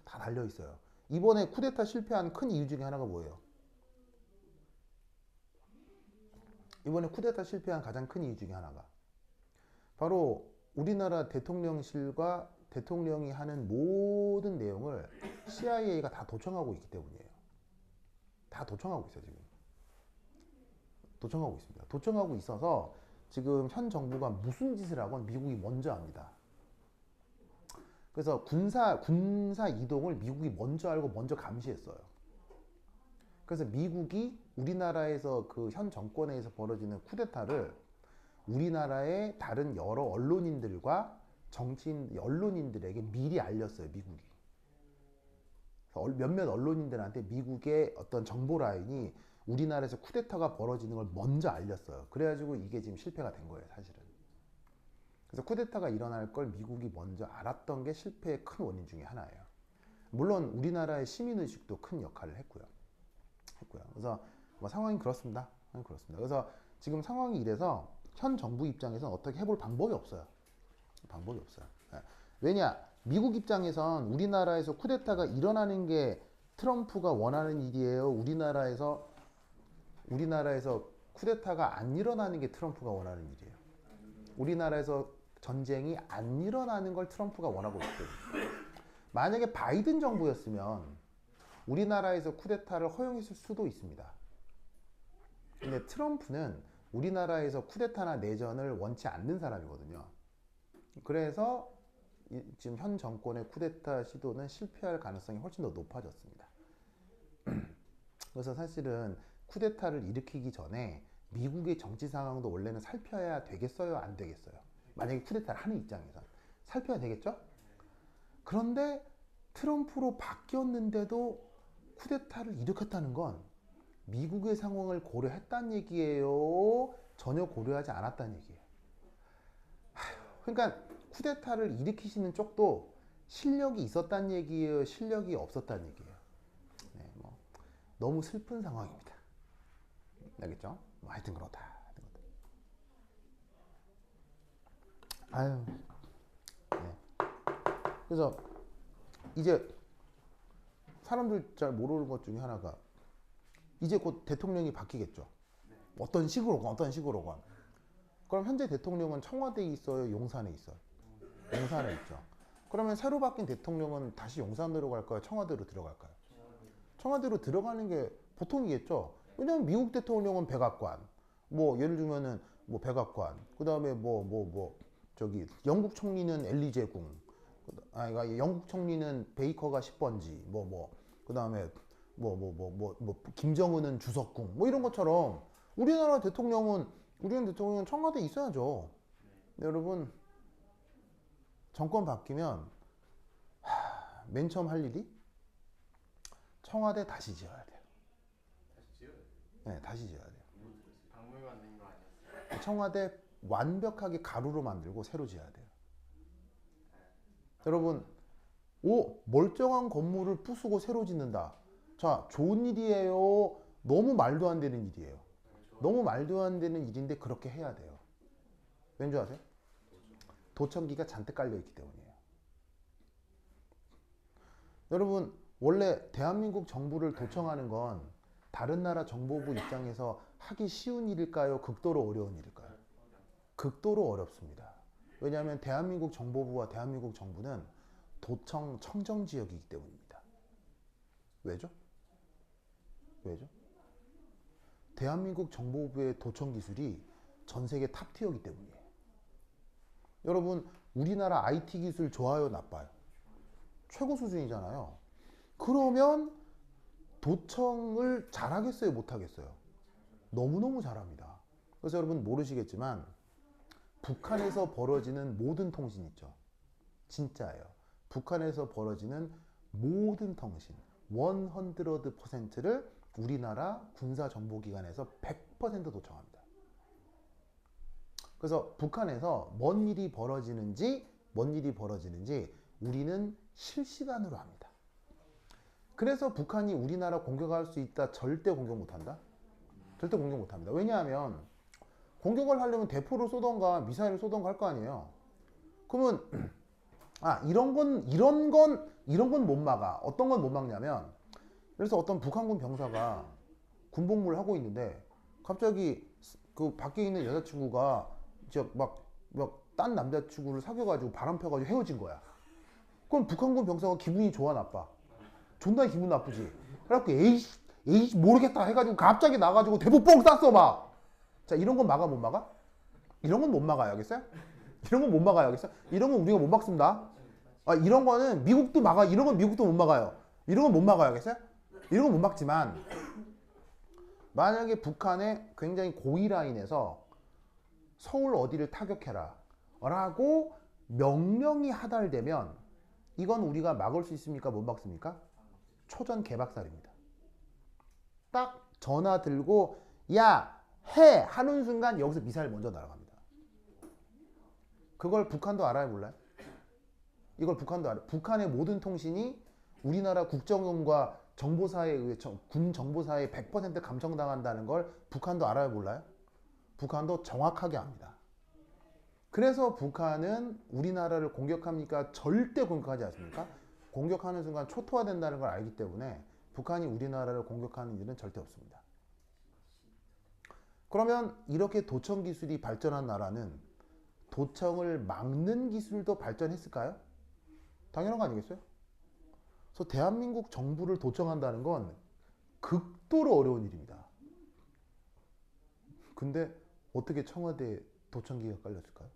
Speaker 1: 다 달려 있어요. 이번에 쿠데타 실패한 큰 이유 중에 하나가 뭐예요? 이번에 쿠데타 실패한 가장 큰 이유 중에 하나가 바로 우리나라 대통령실과 대통령이 하는 모든 내용을 CIA가 다 도청하고 있기 때문이에요. 다 도청하고 있어요, 지금. 도청하고 있습니다. 도청하고 있어서 지금 현 정부가 무슨 짓을 하건 미국이 먼저 합니다. 그래서 군사 이동을 미국이 먼저 알고 먼저 감시했어요. 그래서 미국이 우리나라에서 그 현 정권에서 벌어지는 쿠데타를 우리나라의 다른 여러 언론인들과 정치인, 언론인들에게 미리 알렸어요, 미국이. 몇몇 언론인들한테 미국의 어떤 정보 라인이 우리나라에서 쿠데타가 벌어지는 걸 먼저 알렸어요. 그래가지고 이게 지금 실패가 된 거예요, 사실은. 그래서 쿠데타가 일어날 걸 미국이 먼저 알았던 게 실패의 큰 원인 중에 하나예요. 물론 우리나라의 시민의식도 큰 역할을 했고요. 그래서 뭐 상황이 그렇습니다. 그래서 지금 상황이 이래서 현 정부 입장에서는 어떻게 해볼 방법이 없어요. 왜냐? 미국 입장에선 우리나라에서 쿠데타가 일어나는 게 트럼프가 원하는 일이에요. 우리나라에서 쿠데타가 안 일어나는 게 트럼프가 원하는 일이에요. 우리나라에서 전쟁이 안 일어나는 걸 트럼프가 원하고 있거든요. 만약에 바이든 정부였으면 우리나라에서 쿠데타를 허용했을 수도 있습니다. 근데 트럼프는 우리나라에서 쿠데타나 내전을 원치 않는 사람이거든요. 그래서 지금 현 정권의 쿠데타 시도는 실패할 가능성이 훨씬 더 높아졌습니다. 그래서 사실은 쿠데타를 일으키기 전에 미국의 정치 상황도 원래는 살펴야 되겠어요, 안 되겠어요? 만약에 쿠데타를 하는 입장에서 살펴야 되겠죠? 그런데 트럼프로 바뀌었는데도 쿠데타를 일으켰다는 건 미국의 상황을 고려했다는 얘기예요? 전혀 고려하지 않았다는 얘기예요. 그러니까 쿠데타를 일으키시는 쪽도 실력이 있었다는 얘기예요? 실력이 없었다는 얘기예요? 네, 뭐 너무 슬픈 상황입니다. 알겠죠? 뭐 하여튼 그렇다. 아유. 네. 그래서 이제 사람들 잘 모르는 것 중에 하나가 이제 곧 대통령이 바뀌겠죠. 어떤 식으로건. 그럼 현재 대통령은 청와대에 있어요? 용산에 있어요? 용산에 있죠. 그러면 새로 바뀐 대통령은 다시 용산으로 갈까요? 청와대로 들어갈까요? 청와대로 들어가는 게 보통이겠죠. 왜냐면 미국 대통령은 백악관, 뭐 예를 들면은 뭐 백악관, 그 다음에 저기 영국 총리는 엘리제궁, 그러니까 영국 총리는 베이커가 10번지, 그 다음에 김정은은 주석궁, 뭐 이런 것처럼 우리나라 대통령은 청와대에 있어야죠. 근데 여러분 정권 바뀌면 맨 처음 할 일이 청와대 다시 지어야 돼요.
Speaker 2: 다시 지어야 돼요.
Speaker 1: 네, 다시 지어야 돼요.
Speaker 2: 박물관 된 거 아니었어요?
Speaker 1: 청와대 완벽하게 가루로 만들고 새로 지어야 돼요. 여러분, 멀쩡한 건물을 부수고 새로 짓는다. 자, 좋은 일이에요? 너무 말도 안 되는 일이에요. 너무 말도 안 되는 일인데 그렇게 해야 돼요. 왠지 아세요? 도청기가 잔뜩 깔려있기 때문이에요. 여러분, 원래 대한민국 정부를 도청하는 건 다른 나라 정보부 입장에서 하기 쉬운 일일까요? 극도로 어려운 일일까요? 극도로 어렵습니다. 왜냐하면 대한민국 정보부와 대한민국 정부는 도청 청정 지역이기 때문입니다. 왜죠? 대한민국 정보부의 도청 기술이 전 세계 탑티어이기 때문이에요. 여러분, 우리나라 IT 기술 좋아요, 나빠요? 최고 수준이잖아요. 그러면 도청을 잘하겠어요, 못하겠어요? 너무너무 잘합니다. 그래서 여러분 모르시겠지만 북한에서 벌어지는 모든 통신 있죠. 진짜예요. 북한에서 벌어지는 모든 통신 100%를 우리나라 군사정보기관에서 100% 도청합니다. 그래서 북한에서 뭔 일이 벌어지는지 우리는 실시간으로 합니다. 그래서 북한이 우리나라 공격할 수 있다? 절대 공격 못한다? 절대 공격 못합니다. 왜냐하면 공격을 하려면 대포를 쏘던가 미사일을 쏘던가 할 거 아니에요. 그러면 이런 건 못 막아. 어떤 건 못 막냐면, 그래서 어떤 북한군 병사가 군복무를 하고 있는데 갑자기 그 밖에 있는 여자친구가 딴 남자친구를 사귀어가지고 바람 펴가지고 헤어진 거야. 그럼 북한군 병사가 기분이 좋아, 나빠? 존나 기분 나쁘지. 그래갖고 에이 모르겠다 해가지고 갑자기 나가지고 대포 뻥 쐈어 막. 자, 이런 건 막아, 못 막아? 이런 건 못 막아요, 알겠어요? 이런 건 못 막아요, 알겠어요? 이런 건 우리가 못 막습니다. 이런 거는 미국도 막아. 이런 건 미국도 못 막아요. 이런 건 못 막아요, 알겠어요? 이런 건 못 막지만 만약에 북한의 굉장히 고위 라인에서 서울 어디를 타격해라 라고 명령이 하달되면 이건 우리가 막을 수 있습니까? 못 막습니까? 초전 개박살입니다. 딱 전화 들고 야, 해! 하는 순간 여기서 미사일 먼저 날아갑니다. 그걸 북한도 알아요, 몰라요? 이걸 북한도 알아요. 북한의 모든 통신이 우리나라 국정원과 정보사에 의해 군 정보사에 100% 감청당한다는 걸 북한도 알아요, 몰라요? 북한도 정확하게 압니다. 그래서 북한은 우리나라를 공격합니까? 절대 공격하지 않습니까? 공격하는 순간 초토화된다는 걸 알기 때문에 북한이 우리나라를 공격하는 일은 절대 없습니다. 그러면 이렇게 도청 기술이 발전한 나라는 도청을 막는 기술도 발전했을까요? 당연한 거 아니겠어요? 그래서 대한민국 정부를 도청한다는 건 극도로 어려운 일입니다. 근데 어떻게 청와대 도청기가 깔렸을까요?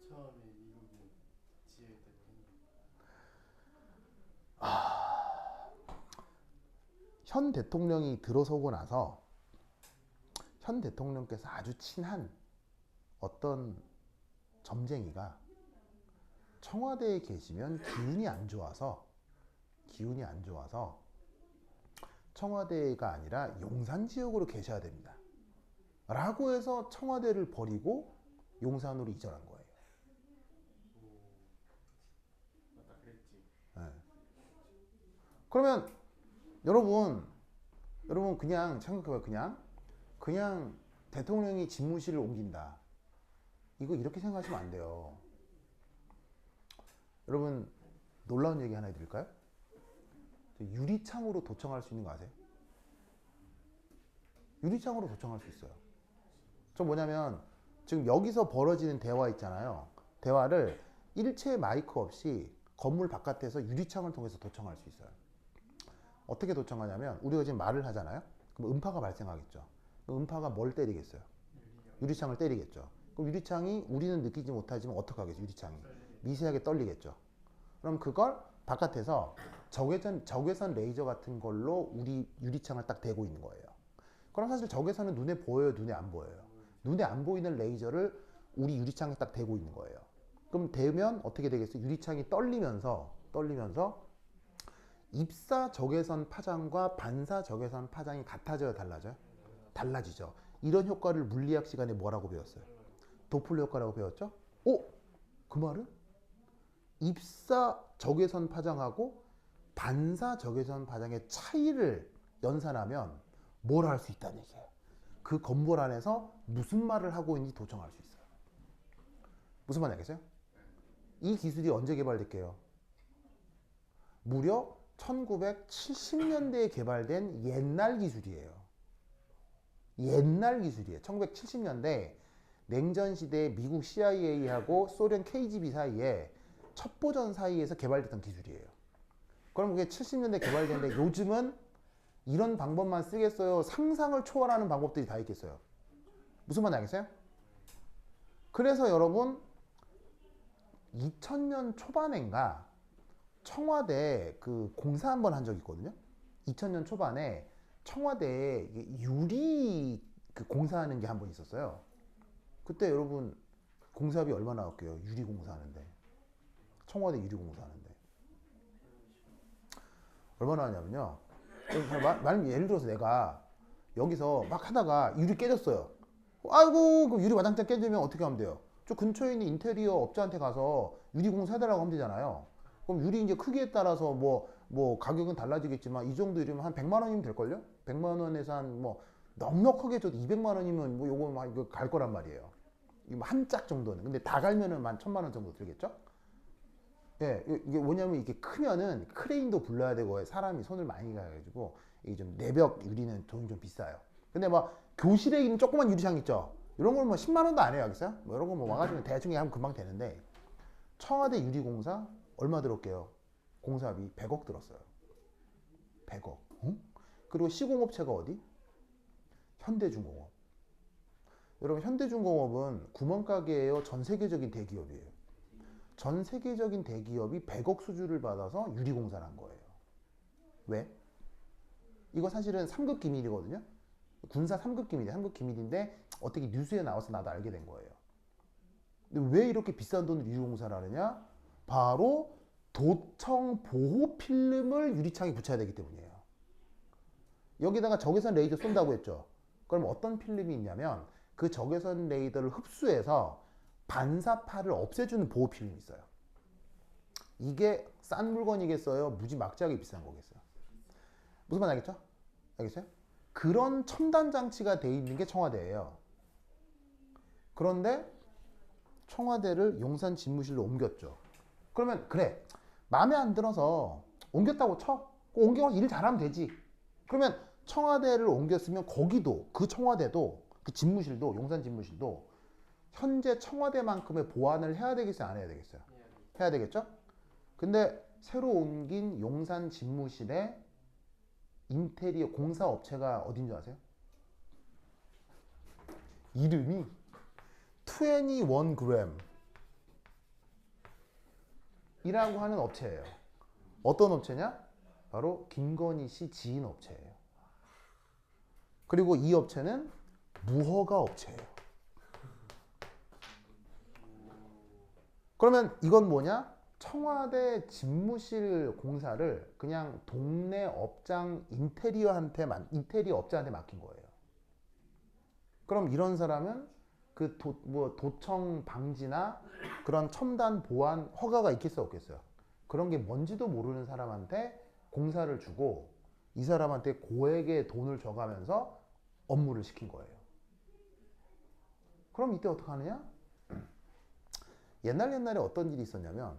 Speaker 2: 처음에 미국인 지을 때문에.
Speaker 1: 현 대통령이 들어서고 나서 현 대통령께서 아주 친한 어떤 점쟁이가 청와대에 계시면 기운이 안 좋아서 청와대가 아니라 용산 지역으로 계셔야 됩니다. 라고 해서 청와대를 버리고 용산으로 이전한 거예요.
Speaker 2: 맞다 그랬지.
Speaker 1: 네. 그러면 여러분 그냥 생각해봐요. 그냥 대통령이 집무실을 옮긴다. 이거 이렇게 생각하시면 안 돼요. 여러분 놀라운 얘기 하나 해드릴까요? 유리창으로 도청할 수 있는 거 아세요? 유리창으로 도청할 수 있어요. 저 뭐냐면 지금 여기서 벌어지는 대화 있잖아요. 대화를 일체 마이크 없이 건물 바깥에서 유리창을 통해서 도청할 수 있어요. 어떻게 도청하냐면 우리가 지금 말을 하잖아요. 그럼 음파가 발생하겠죠. 그럼 음파가 뭘 때리겠어요? 유리창을 때리겠죠. 그럼 유리창이 우리는 느끼지 못하지만 어떻게 하겠죠? 유리창이 미세하게 떨리겠죠. 그럼 그걸 바깥에서 적외선 레이저 같은 걸로 우리 유리창을 딱 대고 있는 거예요. 그럼 사실 적외선은 눈에 보여요? 눈에 안 보여요? 눈에 안 보이는 레이저를 우리 유리창에 딱 대고 있는 거예요. 그럼 대면 어떻게 되겠어요? 유리창이 떨리면서 입사 적외선 파장과 반사 적외선 파장이 같아져요? 달라져요? 달라지죠. 이런 효과를 물리학 시간에 뭐라고 배웠어요? 도플러 효과라고 배웠죠? 그 말은? 입사 적외선 파장하고 반사 적외선 파장의 차이를 연산하면 뭘 할 수 있다는 얘기예요. 그 건물 안에서 무슨 말을 하고 있는지 도청할 수 있어요. 무슨 말인지 알겠어요? 이 기술이 언제 개발됐게요? 무려 1970년대에 개발된 옛날 기술이에요. 1970년대 냉전 시대에 미국 CIA하고 소련 KGB 사이에 첩보전 사이에서 개발됐던 기술이에요. 그럼 그게 70년대 개발됐는데 요즘은 이런 방법만 쓰겠어요? 상상을 초월하는 방법들이 다 있겠어요. 무슨 말인지 알겠어요? 그래서 여러분 2000년 초반인가 청와대 그 공사 한번 한 적이 있거든요. 2000년 초반에 청와대에 유리 그 공사하는 게 한 번 있었어요. 그때 여러분 공사비 얼마 나왔게요? 유리 공사하는데. 청와대 유리 공사하는데. 얼마 나왔냐면요. 예를 들어서 내가 여기서 막 하다가 유리 깨졌어요. 아이고, 그 유리 와장창 깨지면 어떻게 하면 돼요? 저 근처에 있는 인테리어 업자한테 가서 유리 공사해달라고 하면 되잖아요. 그럼 유리 이제 크기에 따라서 뭐 가격은 달라지겠지만 이 정도 유리면 한 100만 원이면 될걸요? 100만 원에서 한 뭐 넉넉하게 줘도 200만 원이면 뭐 요거 막 이거 갈 거란 말이에요. 한 짝 정도는. 근데 다 갈면은 한 1000만 원 정도 들겠죠? 예, 이게 뭐냐면 이게 크면은 크레인도 불러야 되고 사람이 손을 많이 가가지고 이게 좀 내벽 유리는 돈이 좀 비싸요. 근데 막 교실에 있는 조그만 유리창 있죠? 이런 걸 뭐 10만 원도 안 해요, 알겠어요? 뭐 이런 거 뭐 와가지고 대충 하면 금방 되는데 청와대 유리공사 얼마 들었게요? 공사비 100억 들었어요. 100억. 응? 그리고 시공업체가 어디? 현대중공업. 여러분 현대중공업은 구멍가게예요? 전 세계적인 대기업이에요? 전 세계적인 대기업이 100억 수주를 받아서 유리공사를 한 거예요. 왜? 이거 사실은 3급 기밀이거든요. 군사 3급 기밀이에요. 3급 기밀인데 어떻게 뉴스에 나와서 나도 알게 된 거예요. 근데 왜 이렇게 비싼 돈을 유리공사를 하느냐? 바로 도청 보호 필름을 유리창에 붙여야 되기 때문이에요. 여기다가 적외선 레이저 쏜다고 했죠. 그럼 어떤 필름이 있냐면 그 적외선 레이더를 흡수해서 반사파를 없애주는 보호 필름이 있어요. 이게 싼 물건이겠어요? 무지막지하게 비싼 거겠어요? 무슨 말 알겠죠? 알겠어요? 그런 첨단 장치가 돼 있는 게 청와대예요. 그런데 청와대를 용산 집무실로 옮겼죠. 그러면 그래, 마음에 안 들어서 옮겼다고 쳐. 옮겨서 일 잘하면 되지. 그러면 청와대를 옮겼으면 거기도 그 청와대도 그 집무실도 용산 집무실도 현재 청와대만큼의 보완을 해야 되겠어요? 안 해야 되겠어요? 해야 되겠죠? 근데 새로 옮긴 용산 집무실에 인테리어 공사 업체가 어딘 줄 아세요? 이름이 21g 이라고 하는 업체예요. 어떤 업체냐? 바로 김건희 씨 지인 업체예요. 그리고 이 업체는 무허가 업체예요. 그러면 이건 뭐냐? 청와대 집무실 공사를 그냥 동네 업장 인테리어 업자한테 맡긴 거예요. 그럼 이런 사람은 그 도청 방지나 그런 첨단 보안 허가가 있겠어요, 없겠어요? 그런 게 뭔지도 모르는 사람한테 공사를 주고 이 사람한테 고액의 돈을 줘가면서 업무를 시킨 거예요. 그럼 이때 어떻게 하느냐? 옛날에 어떤 일이 있었냐면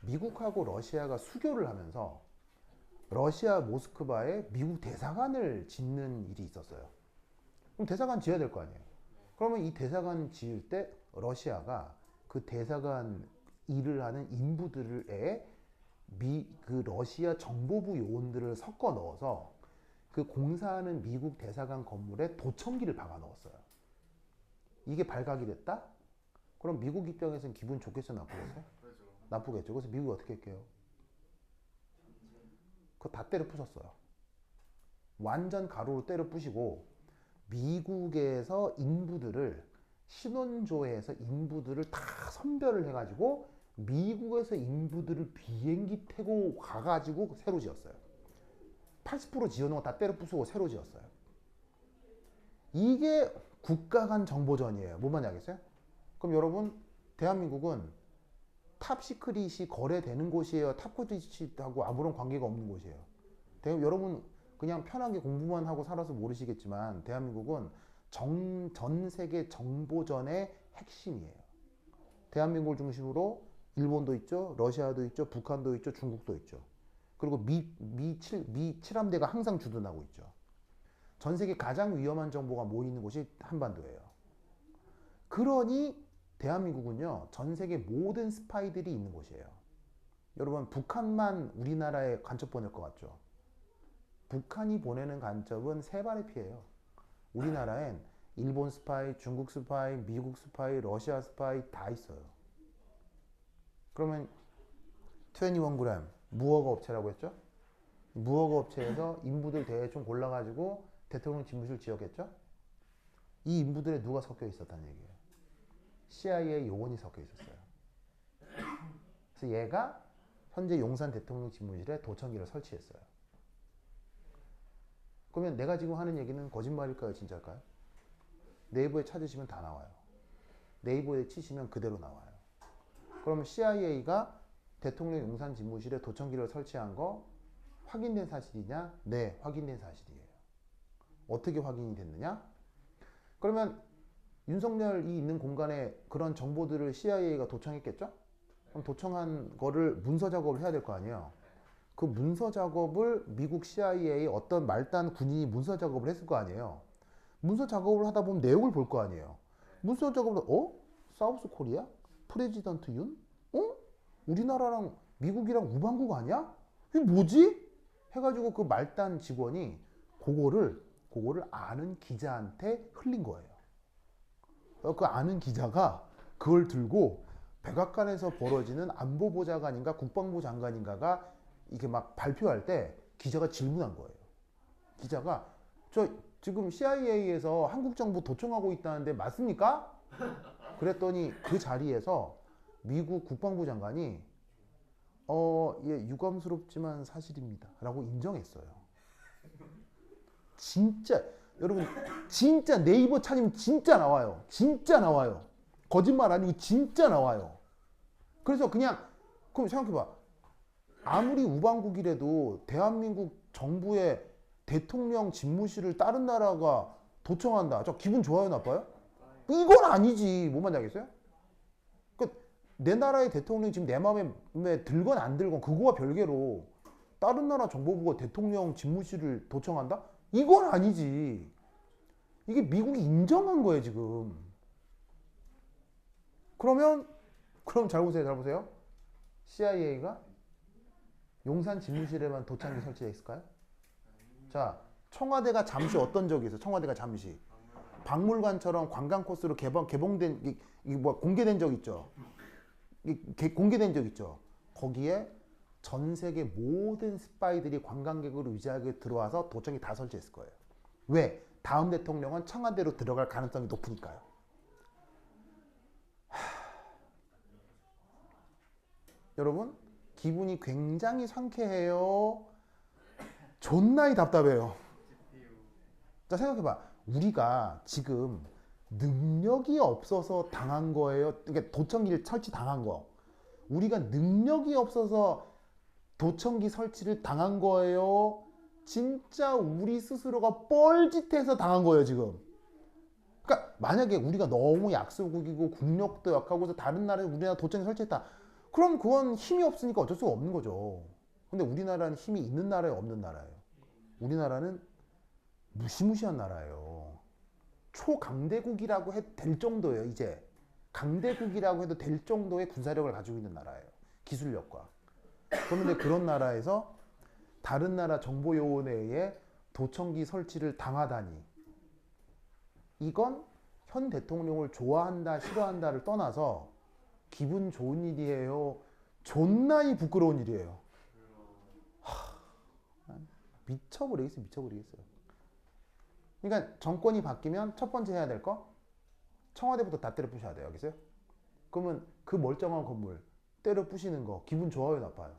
Speaker 1: 미국하고 러시아가 수교를 하면서 러시아 모스크바에 미국 대사관을 짓는 일이 있었어요. 그럼 대사관 지어야 될 거 아니에요. 그러면 이 대사관 지을 때 러시아가 그 대사관 일을 하는 인부들에 그 러시아 정보부 요원들을 섞어 넣어서 그 공사하는 미국 대사관 건물에 도청기를 박아 넣었어요. 이게 발각이 됐다? 그럼 미국 입장에서는 기분 좋겠어요, 나쁘겠어요? 나쁘겠죠. 그래서 미국이 어떻게 할게요? 그거 다 때려 부쉈어요. 완전 가로로 때려 부시고 미국에서 인부들을 신원조회해서 인부들을 다 선별을 해가지고 미국에서 인부들을 비행기 타고 가가지고 새로 지었어요. 80% 지어놓은 거 다 때려 부수고 새로 지었어요. 이게 국가 간 정보전이에요. 뭔 말인지 알겠어요? 그럼 여러분, 대한민국은 탑시크릿이 거래되는 곳이에요? 탑시크릿하고 아무런 관계가 없는 곳이에요? 여러분 그냥 편하게 공부만 하고 살아서 모르시겠지만 대한민국은 전 세계 정보전의 핵심이에요. 대한민국을 중심으로 일본도 있죠, 러시아도 있죠, 북한도 있죠, 중국도 있죠. 그리고 미 7함대가 항상 주둔하고 있죠. 전 세계 가장 위험한 정보가 모이는 곳이 한반도예요. 그러니 대한민국은요, 전 세계 모든 스파이들이 있는 곳이에요. 여러분, 북한만 우리나라에 간첩 보낼 것 같죠? 북한이 보내는 간첩은 세 발의 피해요. 우리나라엔 일본 스파이, 중국 스파이, 미국 스파이, 러시아 스파이 다 있어요. 그러면 21g 무허가 업체라고 했죠? 무허가 업체에서 인부들 대충 골라가지고 대통령 집무실 지었겠죠? 이 인부들에 누가 섞여 있었다는 얘기예요. CIA 요원이 섞여 있었어요. 그래서 얘가 현재 용산 대통령 집무실에 도청기를 설치했어요. 그러면 내가 지금 하는 얘기는 거짓말일까요, 진짜일까요? 네이버에 찾으시면 다 나와요. 네이버에 치시면 그대로 나와요. 그러면 CIA가 대통령 용산 집무실에 도청기를 설치한 거 확인된 사실이냐? 네, 확인된 사실이에요. 어떻게 확인이 됐느냐? 그러면 윤석열이 있는 공간에 그런 정보들을 CIA가 도청했겠죠? 그럼 도청한 거를 문서 작업을 해야 될 거 아니에요? 그 문서 작업을 미국 CIA 어떤 말단 군인이 문서 작업을 했을 거 아니에요? 문서 작업을 하다 보면 내용을 볼 거 아니에요? 문서 작업을, 사우스 코리아? 프레지던트 윤? 우리나라랑 미국이랑 우방국 아니야? 이게 뭐지? 해가지고 그 말단 직원이 그거를 아는 기자한테 흘린 거예요. 그 아는 기자가 그걸 들고 백악관에서 벌어지는 안보보좌관인가 국방부 장관인가가 이게 막 발표할 때 기자가 질문한 거예요. 기자가 저 지금 CIA에서 한국 정부 도청하고 있다는데 맞습니까? 그랬더니 그 자리에서 미국 국방부 장관이 예, 유감스럽지만 사실입니다 라고 인정했어요. 진짜 여러분, 진짜 네이버 찾으면 진짜 나와요. 진짜 나와요. 거짓말 아니고 진짜 나와요. 그래서 그럼 생각해봐. 아무리 우방국이라도 대한민국 정부의 대통령 집무실을 다른 나라가 도청한다. 저 기분 좋아요, 나빠요? 이건 아니지. 뭔 말인지 알겠어요? 내 나라의 대통령이 지금 내 마음에 들건 안 들건 그거와 별개로 다른 나라 정보부가 대통령 집무실을 도청한다? 이건 아니지. 이게 미국이 인정한 거예요, 지금. 그럼 잘 보세요. CIA가 용산 집무실에만 도청기 설치해 있을까요? 자, 청와대가 잠시 어떤 적이 있어요? 청와대가 잠시 박물관처럼 관광 코스로 개봉된 뭐 공개된 적 있죠. 공개된 적 있죠. 거기에 전 세계 모든 스파이들이 관광객으로 위장하게 들어와서 도청기 다 설치했을 거예요. 왜? 다음 대통령은 청와대로 들어갈 가능성이 높으니까요. 여러분, 기분이 굉장히 상쾌해요. 존나이 답답해요. 자, 생각해봐. 우리가 지금 능력이 없어서 당한 거예요. 그러니까 도청기를 설치 당한 거. 우리가 능력이 없어서 도청기 설치를 당한 거예요. 진짜 우리 스스로가 뻘짓해서 당한 거예요, 지금. 그러니까 만약에 우리가 너무 약소국이고 국력도 약하고서 다른 나라에 우리나라 도청기 설치했다. 그럼 그건 힘이 없으니까 어쩔 수가 없는 거죠. 근데 우리나라는 힘이 있는 나라예요, 없는 나라예요? 우리나라는 무시무시한 나라예요. 초강대국이라고 해도 될 정도예요, 이제. 강대국이라고 해도 될 정도의 군사력을 가지고 있는 나라예요. 기술력과. 그런데 그런 나라에서 다른 나라 정보요원에 의해 도청기 설치를 당하다니. 이건 현 대통령을 좋아한다, 싫어한다를 떠나서 기분 좋은 일이에요. 존나이 부끄러운 일이에요. 미쳐버리겠어요, 미쳐버리겠어요. 그러니까 정권이 바뀌면 첫 번째 해야 될 거, 청와대부터 다 때려 부셔야 돼요, 알겠어요? 그러면 그 멀쩡한 건물 때려 부시는 거 기분 좋아요, 나빠요?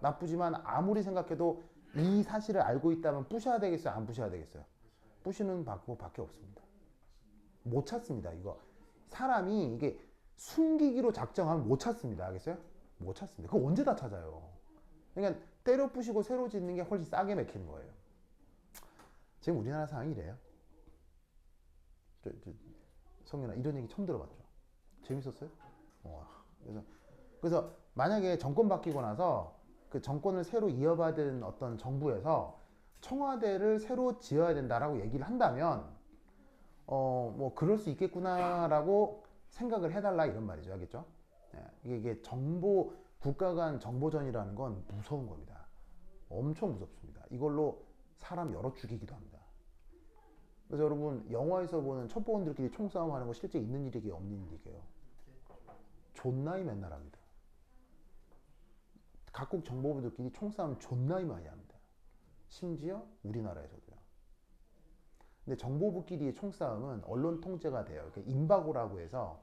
Speaker 1: 나쁘지만 아무리 생각해도 이 사실을 알고 있다면 부셔야 되겠어요, 안 부셔야 되겠어요? 부시는 방법밖에 없습니다. 못 찾습니다, 이거. 사람이 이게 숨기기로 작정하면 못 찾습니다, 알겠어요? 못 찾습니다. 그거 언제 다 찾아요? 그러니까 때려 부시고 새로 짓는 게 훨씬 싸게 맥히는 거예요. 지금 우리나라 상황이 이래요. 성현아, 이런 얘기 처음 들어봤죠? 재밌었어요? 그래서 만약에 정권 바뀌고 나서 그 정권을 새로 이어받은 어떤 정부에서 청와대를 새로 지어야 된다라고 얘기를 한다면 뭐 그럴 수 있겠구나라고 생각을 해달라 이런 말이죠, 알겠죠? 이게 정보 국가 간 정보전이라는 건 무서운 겁니다. 엄청 무섭습니다. 이걸로 사람 여러 죽이기도 합니다. 그래서 여러분, 영화에서 보는 첩보원들끼리 총싸움 하는 거 실제 있는 일이게요, 없는 일이게요? 존나이 맨날 합니다. 각국 정보부들끼리 총싸움 존나이 많이 합니다. 심지어 우리나라에서도요. 근데 정보부끼리의 총싸움은 언론 통제가 돼요. 임바고라고 해서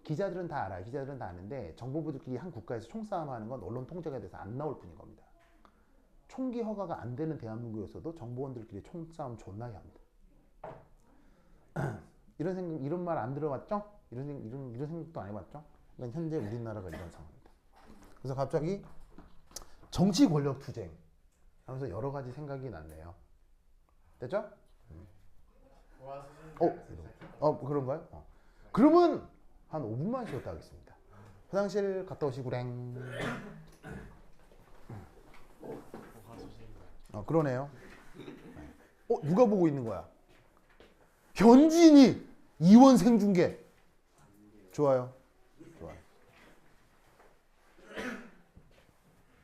Speaker 1: 기자들은 다 알아요. 기자들은 다 아는데 정보부들끼리 한 국가에서 총싸움 하는 건 언론 통제가 돼서 안 나올 뿐인 겁니다. 총기 허가가 안 되는 대한민국에서도 정보원들끼리 총싸움 존나게 합니다. 이런 말 안 들어봤죠? 이런 생각도 안 해봤죠? 그러니까 현재 우리나라가 이런 상황입니다. 그래서 갑자기 정치 권력 투쟁 하면서 여러 가지 생각이 났네요. 됐죠? 그런가요? 그러면 한 5분만 쉬었다 하겠습니다. 화장실 갔다 오시구랭. 그러네요. 누가 보고 있는 거야? 현진이 이원 생중계. 좋아요.